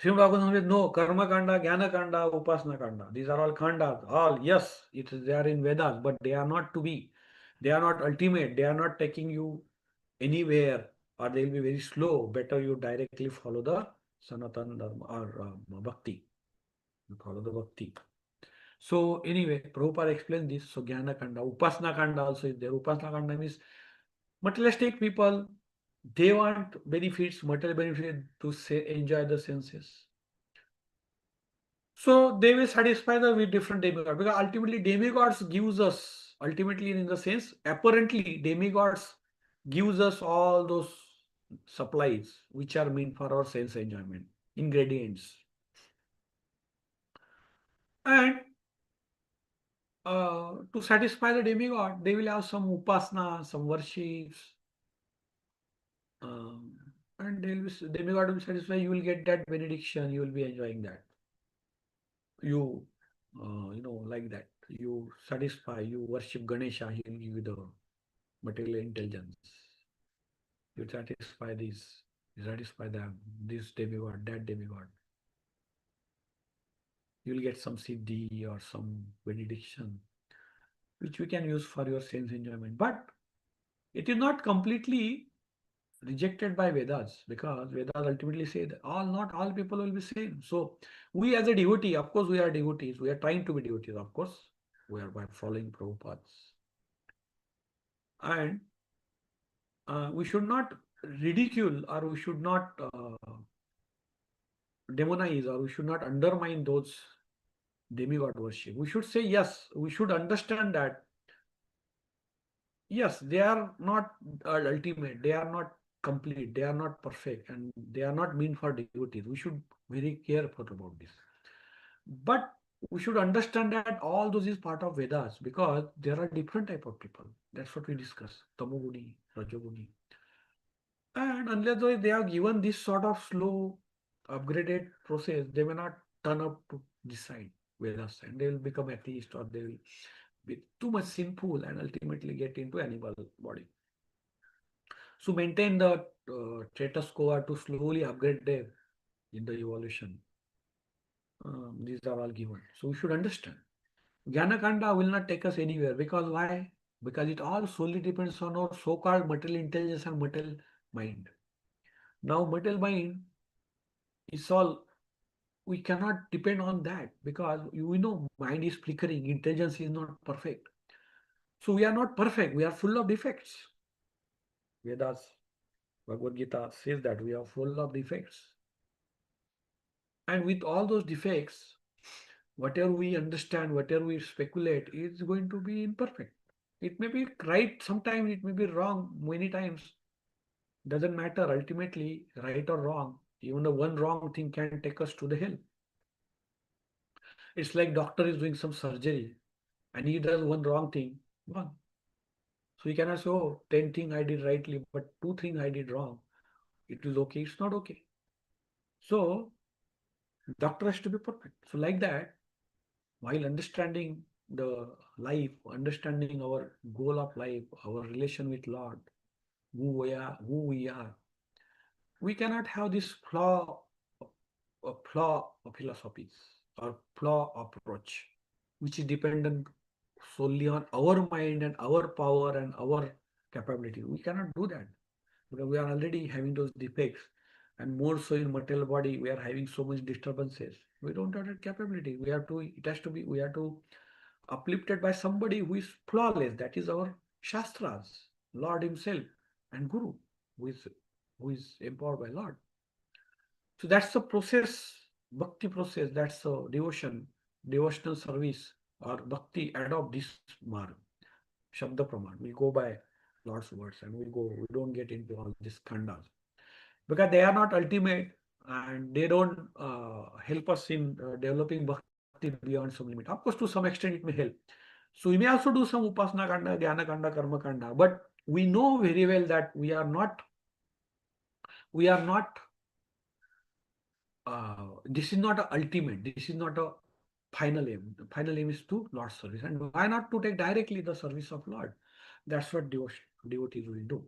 Srimad Bhagavatam says, no, karma kanda, jnana kanda, upasana kanda. These are all khandas. All, yes, they are in Vedas, but they are not to be. They are not ultimate. They are not taking you anywhere, or they will be very slow. Better you directly follow the Sanatan Dharma or Bhakti. You follow the Bhakti. So, anyway, Prabhupada explained this. So, Jnana Kanda, Upasana Kanda also is there. Upasana Kanda means materialistic people, they want benefits, material benefits to enjoy the senses. So they will satisfy the with different demigods because ultimately demigods gives us ultimately in the sense apparently demigods gives us all those supplies which are meant for our sense enjoyment ingredients and to satisfy the demigod they will have some upasana some worships um, and demigod will satisfy you will get that benediction you will be enjoying that you like that you satisfy you worship Ganesha he will give you the material intelligence you satisfy this you satisfy them this demigod that demigod you will get some siddhi or some benediction which we can use for your sense enjoyment but it is not completely rejected by Vedas because Vedas ultimately say that not all people will be same. So we as a devotee, of course, we are devotees. We are trying to be devotees, of course. We are by following Prabhupada's. And we should not ridicule or we should not demonize or we should not undermine those demigod worship. We should say yes. We should understand that yes, they are not ultimate. They are not complete. They are not perfect, and they are not meant for devotees. We should very careful about this. But we should understand that all those is part of Vedas because there are different type of people. That's what we discuss. Tamoguni, Rajoguni. And unless they are given this sort of slow, upgraded process, they may not turn up to decide Vedas and they will become atheist or they will be too much sinful and ultimately get into animal body. So maintain the status quo or to slowly upgrade them in the evolution. These are all given. So we should understand. Gyanakanda will not take us anywhere because why? Because it all solely depends on our so-called material intelligence and material mind. Now material mind is all we cannot depend on that because we know mind is flickering, intelligence is not perfect. So we are not perfect, we are full of defects. Vedas, Bhagavad Gita says that we are full of defects. And with all those defects, whatever we understand, whatever we speculate is going to be imperfect. It may be right sometimes, it may be wrong many times. Doesn't matter ultimately, right or wrong. Even the one wrong thing can take us to the hell. It's like doctor is doing some surgery and he does one wrong thing, one. So he cannot say, oh, 10 things I did rightly, but 2 things I did wrong. It is okay, it's not okay. So doctor has to be perfect. So like that, while understanding the life, understanding our goal of life, our relation with Lord, who we are, we cannot have this flaw of philosophies or flaw approach, which is dependent solely on our mind and our power and our capability. We cannot do that. Because we are already having those defects, and more so in material body, we are having so much disturbances. We don't have that capability. We have to. It has to be. We have to uplifted by somebody who is flawless. That is our Shastras, Lord Himself, and Guru, who is who is empowered by Lord. So that's the process, bhakti process. That's a devotion, devotional service, or bhakti. Adopt this mark, Shabda Praman. We go by Lord's words, and we go. We don't get into all these khandas because they are not ultimate, and they don't help us in developing bhakti beyond some limit. Of course, to some extent, it may help. So we may also do some upasana kanda, dhyana kanda, karma kanda, but we know very well that we are not. This is not a ultimate. This is not a final aim. The final aim is to Lord's service, and why not to take directly the service of Lord? That's what devotees will do.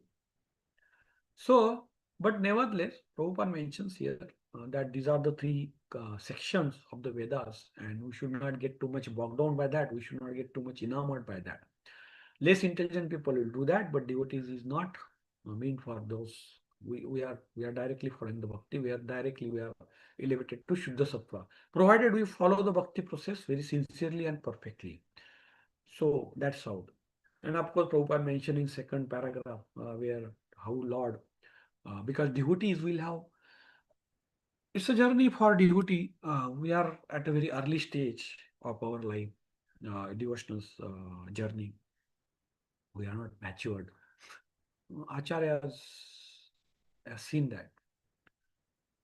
So, but nevertheless, Prabhupada mentions here that these are the three sections of the Vedas, and we should not get too much bogged down by that. We should not get too much enamored by that. Less intelligent people will do that, but devotees is not meant for those. We are directly following the bhakti. We are elevated to Shuddha Sattva, provided we follow the bhakti process very sincerely and perfectly. So that's how. And of course, Prabhupada mentioned in second paragraph where how Lord, because devotees will have, it's a journey for devotee. We are at a very early stage of our life, devotional journey. We are not matured. Acharya has seen that.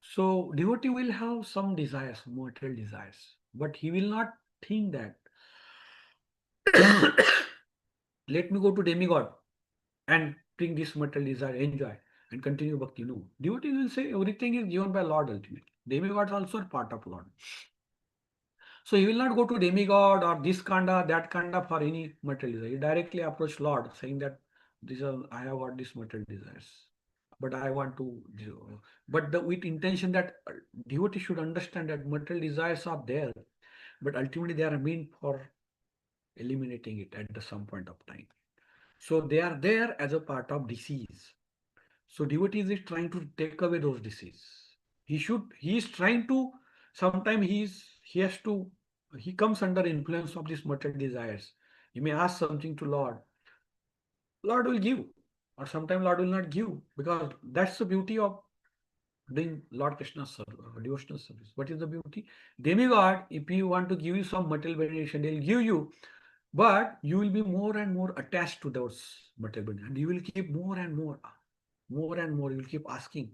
So devotee will have some desires, material desires, but he will not think that let me go to demigod and bring this material desire, enjoy and continue bhakti. No. Devotees will say everything is given by Lord ultimately. Demigods also are part of Lord. So he will not go to demigod or this kanda, that kanda for any material desire. He directly approach Lord saying that I have got this material desires. But I want to, but with intention that devotee should understand that material desires are there, but ultimately they are meant for eliminating it at some point of time. So they are there as a part of disease. So devotees is trying to take away those diseases. He is trying to, sometimes he has to, he comes under influence of these material desires. You may ask something to Lord, Lord will give, or sometimes Lord will not give, because that's the beauty of doing Lord Krishna's devotional service. What is the beauty? Demigod, if you want to give you some material benediction, they'll give you, but you will be more and more attached to those material benediction, and you will keep more and more, you will keep asking.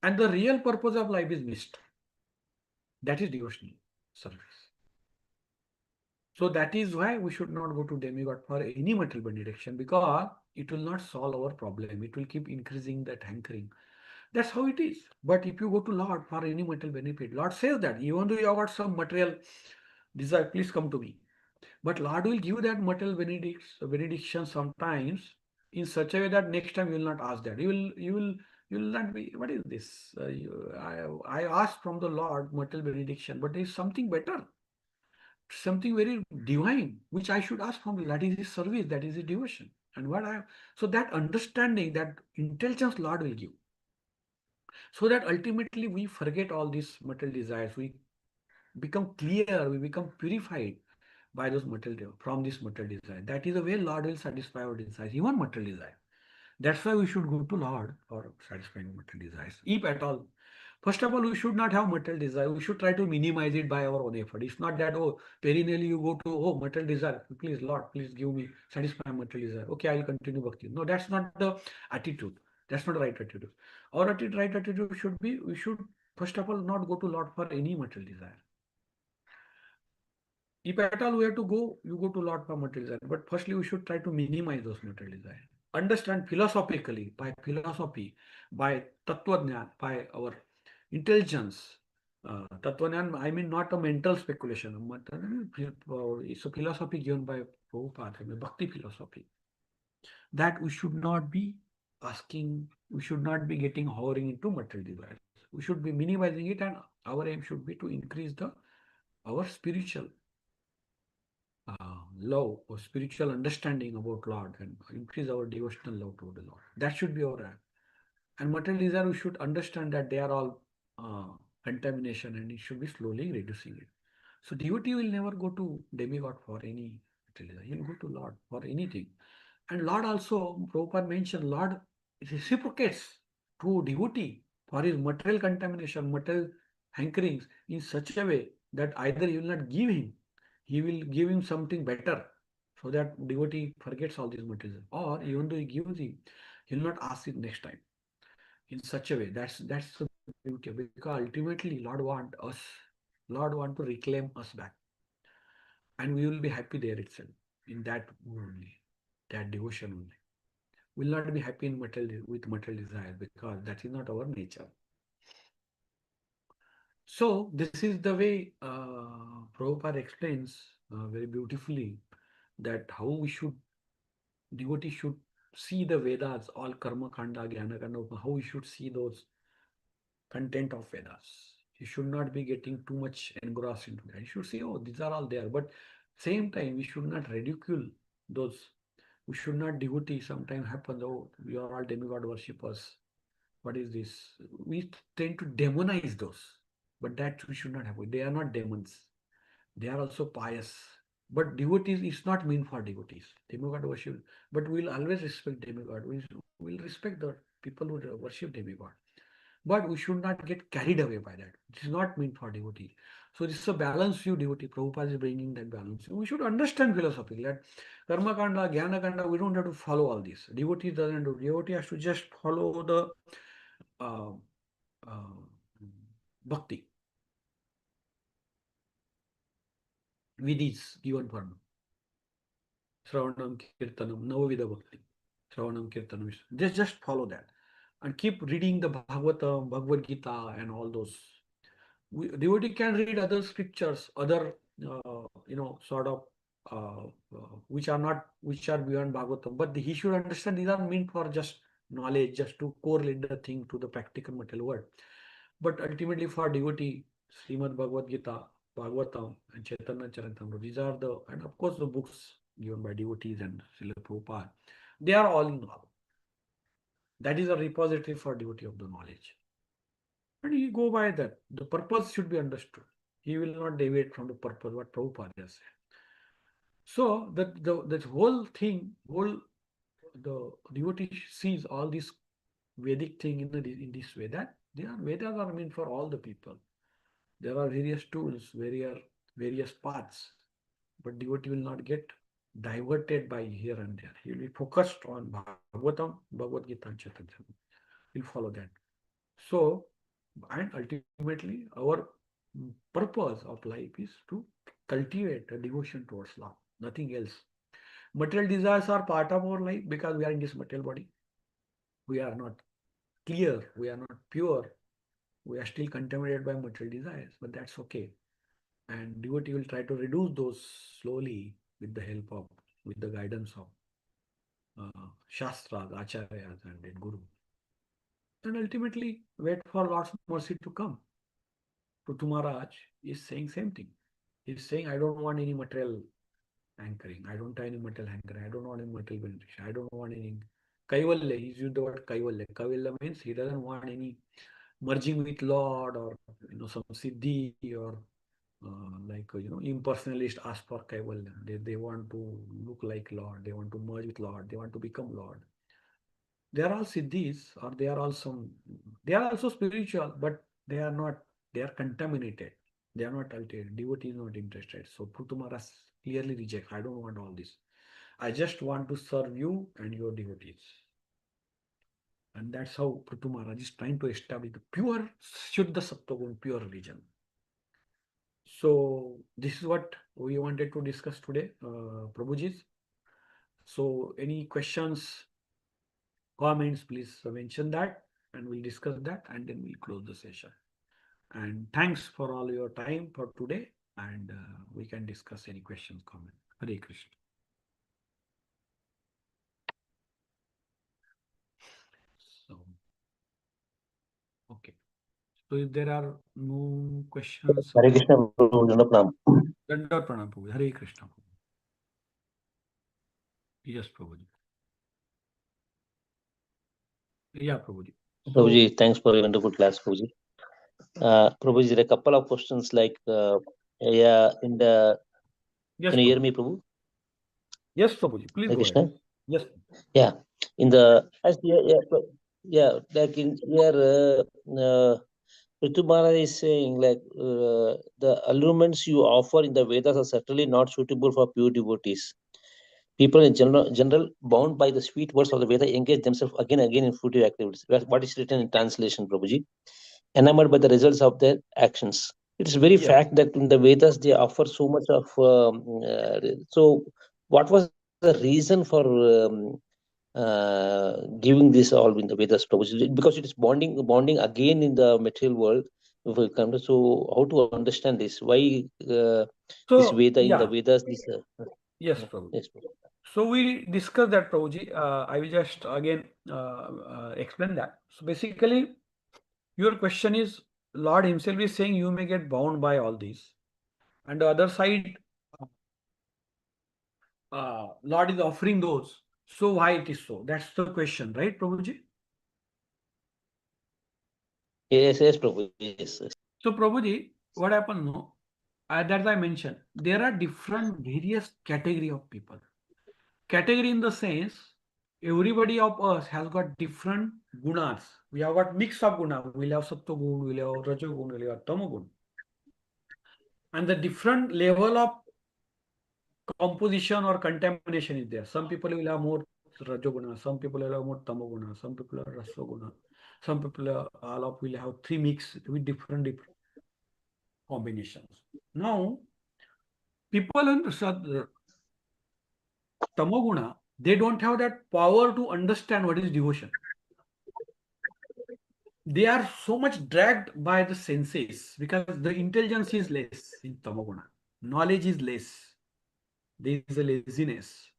And the real purpose of life is missed. That is devotional service. So that is why we should not go to demigod for any material benediction, because it will not solve our problem. It will keep increasing that hankering. That's how it is. But if you go to Lord for any material benefit, Lord says that even though you have got some material desire, please come to me. But Lord will give that material benediction sometimes in such a way that next time you will not ask that. You will not be. What is this? I asked from the Lord material benediction, but there is something better, something very divine, which I should ask from you. That is His service. That is His devotion. And so that understanding, that intelligence, Lord will give, so that ultimately we forget all these material desires. We become clear. We become purified by those material from this material desire. That is the way Lord will satisfy our desires, even material desire. That's why we should go to Lord for satisfying material desires, if at all. First of all, we should not have material desire. We should try to minimize it by our own effort. It's not that, oh, perennially you go to, oh, material desire, please, Lord, please give me, satisfy material desire. Okay, I'll continue bhakti. No, that's not the attitude. That's not the right attitude. Our right attitude should be, we should, first of all, not go to Lord for any material desire. If at all we have to go, you go to Lord for material desire. But firstly, we should try to minimize those material desire. Understand philosophically, by philosophy, by tattva, by our intelligence. Tattva, I mean not a mental speculation, but it's a philosophy given by Prabhupada, I mean, bhakti philosophy. That we should not be asking, we should not be getting hovering into material desires. We should be minimizing it, and our aim should be to increase our spiritual love or spiritual understanding about Lord, and increase our devotional love to the Lord. That should be our aim. And material desire, we should understand that they are all contamination and it should be slowly reducing it. So devotee will never go to demigod for any material desire. He'll go to Lord for anything. And Lord also, Prabhupada mentioned, Lord reciprocates to devotee for his material contamination, material hankerings in such a way that either he will not give him, he will give him something better so that devotee forgets all these materials. Or even though he gives him, he will not ask it next time in such a way. That's the beauty of, because ultimately Lord want to reclaim us back, and we will be happy there itself in that mood only, that devotion only. Will not be happy in material with material desire because that is not our nature. So this is the way Prabhupada explains very beautifully that how we should devotee should see the Vedas, all karma kanda, jnana kanda, how we should see those content of Vedas. You should not be getting too much engrossed into that. You should say, oh, these are all there. But same time, we should not ridicule those. We should not devotee. Sometimes happens, oh, we are all demigod worshippers. What is this? We tend to demonize those. But that we should not have. They are not demons. They are also pious. But devotees is not meant for devotees. Demigod worship. But we will always respect demigod. We will respect the people who worship demigod. But we should not get carried away by that. It is not meant for devotee. So this is a balanced view devotee. Prabhupada is bringing that balance. We should understand philosophically that karma kanda, jnana kanda, we don't have to follow all this. Devotee doesn't do. Devotee has to just follow the uh, uh, bhakti, vidhis given for them. Shravanam, Kirtanam, Navavida Bhakti. Shravanam, Kirtanam. Just follow that. And keep reading the Bhagavatam, Bhagavad Gita, and all those. Devotee can read other scriptures, other, sort of, which are beyond Bhagavatam. But he should understand these are meant for just knowledge, just to correlate the thing to the practical material world. But ultimately for devotee, Srimad Bhagavad Gita, Bhagavatam, and Chaitanya Charitamrita, these are the, and of course the books given by devotees and Srila Prabhupada, they are all in all. That is a repository for devotee of the knowledge. And you go by that. The purpose should be understood. He will not deviate from the purpose what Prabhupada has said. So that whole thing, the devotee sees all this Vedic thing in this way, that Vedas are meant for all the people. There are various tools, various paths, but devotee will not get diverted by here and there. He will be focused on Bhagavatam, Bhagavad Gita, and Chaitanya. He'll follow that. So, and ultimately, our purpose of life is to cultivate a devotion towards love, nothing else. Material desires are part of our life because we are in this material body. We are not clear, we are not pure, we are still contaminated by material desires, but that's okay. And devotee will try to reduce those slowly with the help of, with the guidance of Shastras, Acharyas, and then Guru. And ultimately, wait for Lord's mercy to come. Prithu Maharaj is saying same thing. He's saying, I don't want any material anchoring. I don't have any material anchoring. I don't want any material benediction. I don't want any Kaivalya. He's used the word Kaivalya. Kaivalya means he doesn't want any merging with Lord, or some siddhi, or impersonalist ask for Kaivalya. They want to look like Lord. They want to merge with Lord. They want to become Lord. They are all siddhis, or they are also spiritual, but they are not, they are contaminated. They are not altered. Devotee is not interested. So Puthumaras clearly rejects. I don't want all this. I just want to serve you and your devotees. And that's how Prithu Maharaj is trying to establish the pure Shuddha Sattvagun, pure religion. So this is what we wanted to discuss today, Prabhuji. So any questions, comments, please mention that, and we'll discuss that, and then we'll close the session. And thanks for all your time for today, and we can discuss any questions, comments. Hare Krishna. So, okay. So if there are no questions, Hare Krishna, Prabhu, Pranam. Dandavata Pranam, Prabhuji. Hare Krishna. Yes, Prabhuji. Yeah, Prabhuji. So, Prabhuji, thanks for a wonderful class, Prabhuji. Prabhuji, there are a couple of questions like, yeah, in the, yes, can you hear Prabhuji. me, Prabhu? Yes, Prabhuji. Please Hare go ahead. Krishna? Yes. Yeah, in the, as yeah, like in here, Ritu Maharaj is saying like the allurements you offer in the Vedas are certainly not suitable for pure devotees. People in general, bound by the sweet words of the Veda, engage themselves again and again in fruitive activities. What is written in translation, Prabhuji? Enamored by the results of their actions. It's very Yes. fact that in the Vedas they offer so much of. So, what was the reason for giving this all in the Vedas, Prabhuji? Because it is bonding again in the material world. If we come to, so how to understand this? Why this So, Veda in the yeah. Vedas? This Yes, Prabhuji. yes, So we discussed that, Prabhuji. I will just again explain that. So basically, your question is, Lord Himself is saying you may get bound by all these, and the other side, Lord is offering those. So why it is so? That's the question, right, Prabhuji? yes, Prabhu, yes. So Prabhuji, what happened? No, that I mentioned, there are different various category of people. Category in the sense, everybody of us has got different gunas. We have got mix of guna. We'll have sattva gun, we'll have rajo gun, we'll have tamo gun. And the different level of composition or contamination is there. Some people will have more rajoguna, some people will have more tamoguna, some people are rasoguna, some people are, all of will have three mix with different combinations. Now, people in tamoguna, they don't have that power to understand what is devotion. They are so much dragged by the senses because the intelligence is less in tamoguna. Knowledge is less. There is a laziness.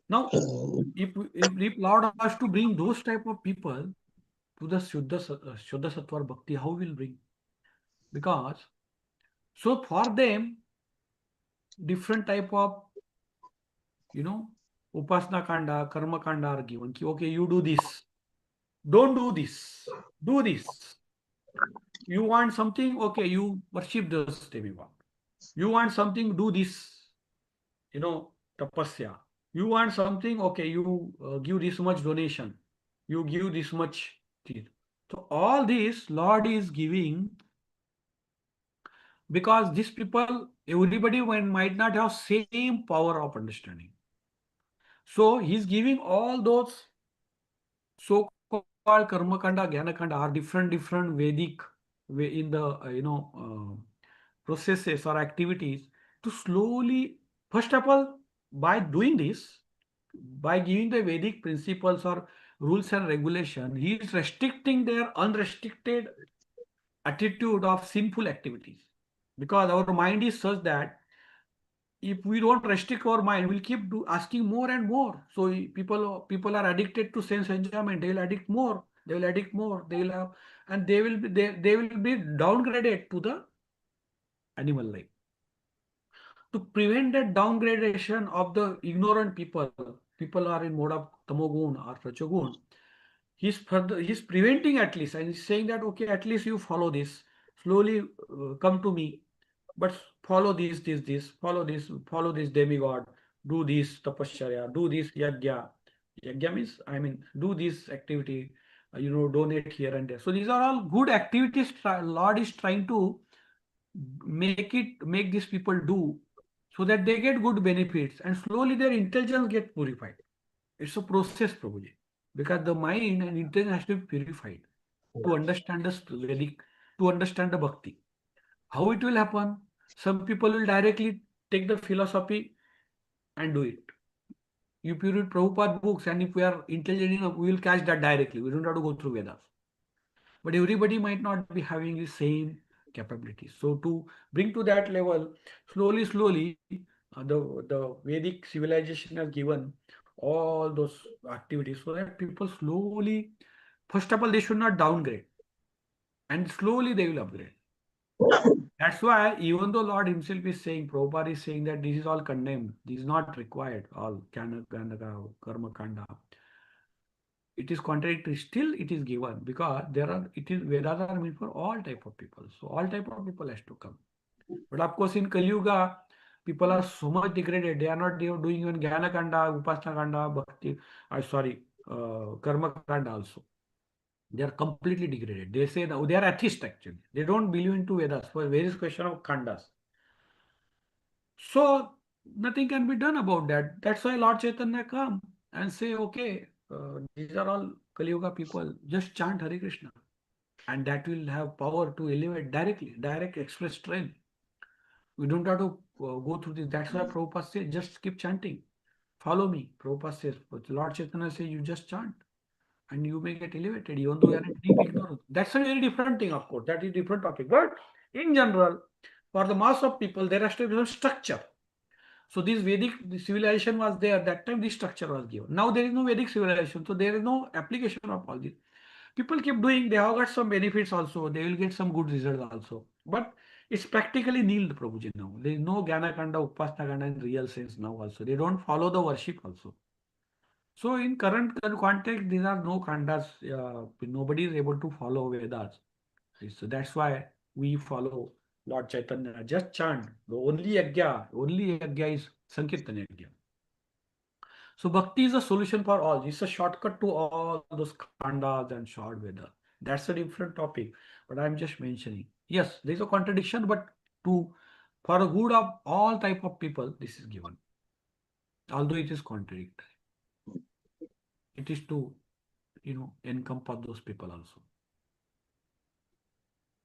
Now, if Lord has to bring those type of people to the Shuddha Sattva Bhakti, how will bring? Because so for them, different type of you know Upasana Kanda, Karma Kanda are given. Okay, you do this, don't do this, do this. You want something, okay, you worship this demigod. You want something, do this, tapasya. You want something, okay, you give this much donation. You give this much. So all this Lord is giving because these people, everybody might not have same power of understanding. So he's giving all those so-called karma kanda, jnana kanda are different Vedic way in the processes or activities to slowly, first of all, by doing this, by giving the Vedic principles or rules and regulation, he is restricting their unrestricted attitude of sinful activities. Because our mind is such that if we don't restrict our mind, we'll keep asking more and more. So people are addicted to sense enjoyment. They will addict more. They will addict more. They will have, and they will be downgraded to the animal life. To prevent that downgradation of the ignorant people are in mode of tamogun or rajogun. He's preventing at least, and he's saying that okay, at least you follow this. Slowly come to me, but follow follow this demigod, do this tapasya, do this yajna. Yajna means, I mean, do this activity, donate here and there. So these are all good activities. Lord is trying to make these people do so that they get good benefits and slowly their intelligence get purified. It's a process, Prabhuji, because the mind and intelligence has to be purified to understand the Vedic, to understand the bhakti. How it will happen? Some people will directly take the philosophy and do it. If you read Prabhupada books and if we are intelligent enough, we will catch that directly. We don't have to go through Vedas. But everybody might not be having the same capabilities. So to bring to that level, slowly, the Vedic civilization has given all those activities so that people slowly, first of all, they should not downgrade, and slowly they will upgrade. That's why even though Lord Himself is saying, Prabhupada is saying that this is all condemned, this is not required, all karma kanda, it is contradictory. Still, it is given because there are. It is Vedas are meant for all type of people. So all type of people has to come. But of course, in Kali Yuga, people are so much degraded. They are not doing even Jnana Kanda, Upasana Kanda, Bhakti. Sorry, Karma Kanda also. They are completely degraded. They say now they are atheists actually. They don't believe into Vedas for various question of khandas. So nothing can be done about that. That's why Lord Chaitanya come and say, okay, these are all Kali Yuga people. Just chant Hare Krishna, and that will have power to elevate directly, direct express train. We don't have to go through this. That's why Prabhupada says, just keep chanting. Follow me. Prabhupada says, but Lord Chaitanya says, you just chant and you may get elevated, even though you are in deep ignorance. That's a very different thing, of course. That is different topic. But in general, for the mass of people, there has to be some structure. So this Vedic civilization was there. That time this structure was given. Now there is no Vedic civilization. So there is no application of all this. People keep doing, they have got some benefits also. They will get some good results also. But it's practically nil, Prabhuji now. There is no Jnana Kanda, Upasana Kanda in real sense now also. They don't follow the worship also. So in current context, these are no khandas. Nobody is able to follow Vedas. So that's why we follow Lord Chaitanya. Just chant. The only yajna is Sankirtan yajna. So bhakti is a solution for all. It's a shortcut to all those khandas and short Vedas. That's a different topic, but I'm just mentioning. Yes, there is a contradiction, but to for the good of all type of people, this is given. Although it is contradictory, it is to encompass those people also.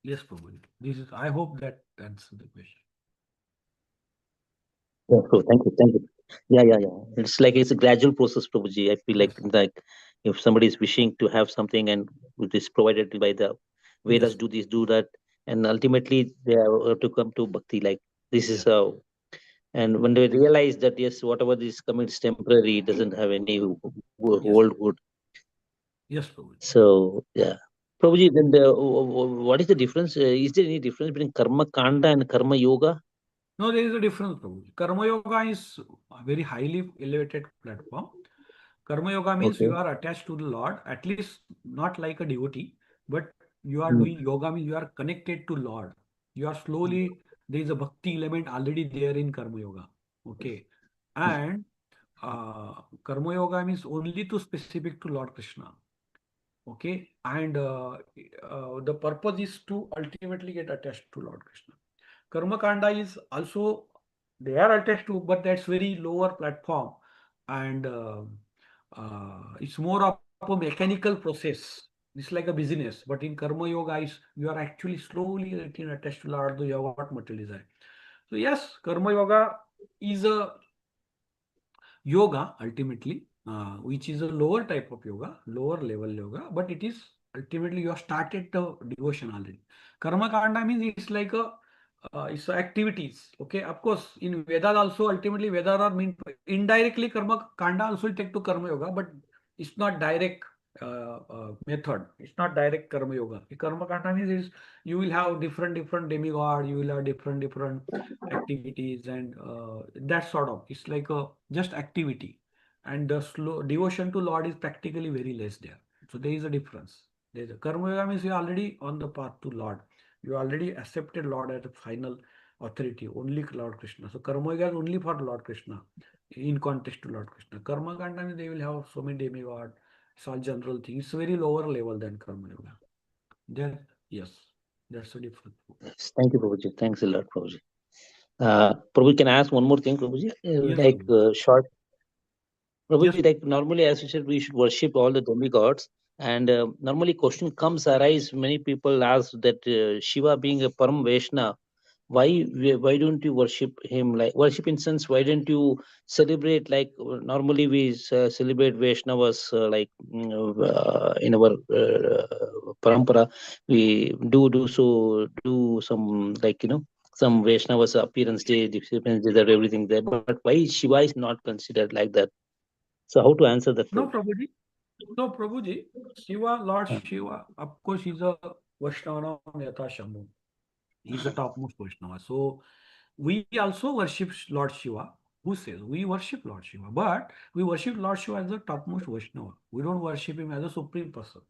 Yes, Prabhu. This is. I hope that answers the question. Yeah, so thank you, thank you. Yeah. It's like it's a gradual process, Prabhuji. I feel Yes. like if somebody is wishing to have something and it is provided by the Yes. Vedas, do this, do that, and ultimately they have to come to bhakti. Like this is Yes. how, and when they realize that yes, whatever is coming is temporary, it doesn't have any Yes. hold good. Yes, Prabhu. So yeah, Prabhuji. Then what is the difference? Is there any difference between karma kanda and karma yoga? No, there is a difference, Prabhu. Karma Yoga is a very highly elevated platform. Karma Yoga means you Okay. are attached to the Lord, at least not like a devotee, but you are Mm. doing yoga means you are connected to Lord. You are slowly, there is a bhakti element already there in Karma Yoga. Okay. And Karma Yoga means only to specific to Lord Krishna. Okay. And the purpose is to ultimately get attached to Lord Krishna. Karma Kanda is also they are attached to, but that's very lower platform, and it's more of a mechanical process. It's like a business, but in Karma Yoga, is you are actually slowly getting attached to Lord. You have got material desire. So yes, Karma Yoga is a yoga ultimately, which is a lower type of yoga, lower level yoga, but it is ultimately you have started the devotion already. Karma kanda means it's like a it's activities. Okay, of course, in Vedas also ultimately Vedas are meant indirectly karma kanda also will take to karma yoga, but it's not direct method. It's not direct karma yoga. Karma kanda means is you will have different demigod, you will have different activities and that sort of. It's like a just activity, and the slow devotion to Lord is practically very less there. So there is a difference. There's a karma yoga means you are already on the path to Lord. You already accepted Lord as a final authority, only Lord Krishna. So karma yoga is only for Lord Krishna, in context to Lord Krishna. Karma kanda means they will have so many demigod. It's all general thing. It's very lower level than karma yoga. Then yes, that's the difference. Yes, thank you, Prabhuji. Thanks a lot, Prabhuji. Prabhu, can I ask one more thing, Prabhuji? Yes, Prabhu. Short, Yes, Prabhuji, like normally, as you said, we should worship all the demigods. And normally, question comes arise. Many people ask that Shiva, being a Param Vaishnava, why don't you worship him? Like worship in sense, why don't you celebrate like normally we celebrate Vaishnavas in our parampara. We do some some Vaishnavas appearance day, disciplines day, that everything there. But why Shiva is not considered like that? So how to answer that, no, Prabhuji? Prabhuji. So, Prabhuji, Shiva, Lord Uh, Shiva, of course, he's a Vaishnava Yata Shambhu. He's the topmost Vaishnava. So, we also worship Lord Shiva. Who says? We worship Lord Shiva, but we worship Lord Shiva as the topmost Vaishnava. We don't worship him as a supreme person,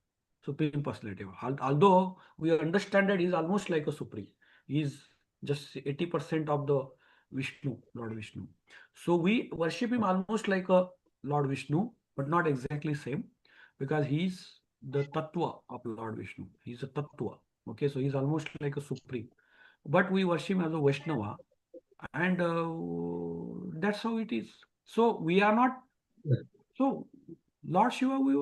supreme personality. Although we understand that he is almost like a supreme, he is just 80% of the Vishnu, Lord Vishnu. So we worship him almost like a Lord Vishnu, but not exactly same, because he is the Tattva of Lord Vishnu. He is a Tattva. Okay, so he is almost like a supreme, but we worship him as a Vaishnava, and that's how it is. So we are not, so Lord Shiva we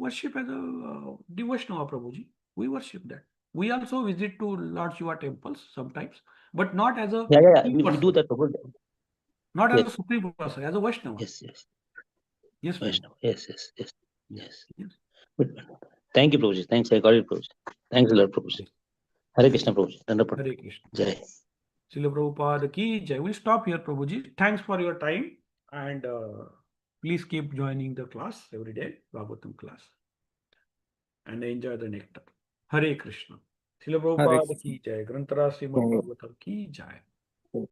worship as a devotional Prabhuji. We worship that. We also visit to Lord Shiva temples sometimes, but not as a Yeah, yeah, yeah. supreme We do person, that, Prabhu. not as Yes, a supreme person, as a Vaishnava. yes, yes. Yes, Prabhu. Vaishnava. Yes, yes, yes, Yes, yes. yes, Good. Thank you, Prabhuji. Thanks. I got it, Prabhuji. Thanks a lot, Prabhuji. yes. Hare Krishna, Prabhuji. Dandapat. Hare Krishna. Jai. Srila Prabhupada ki jai. We'll stop here, Prabhuji. Thanks for your time, and please keep joining the class every day, Bhagavatam class, and enjoy the nectar. Hare Krishna. Srila Hare Prabhupada ki jai. Grantara Srimad Krishna. Bhagavatam ki jai.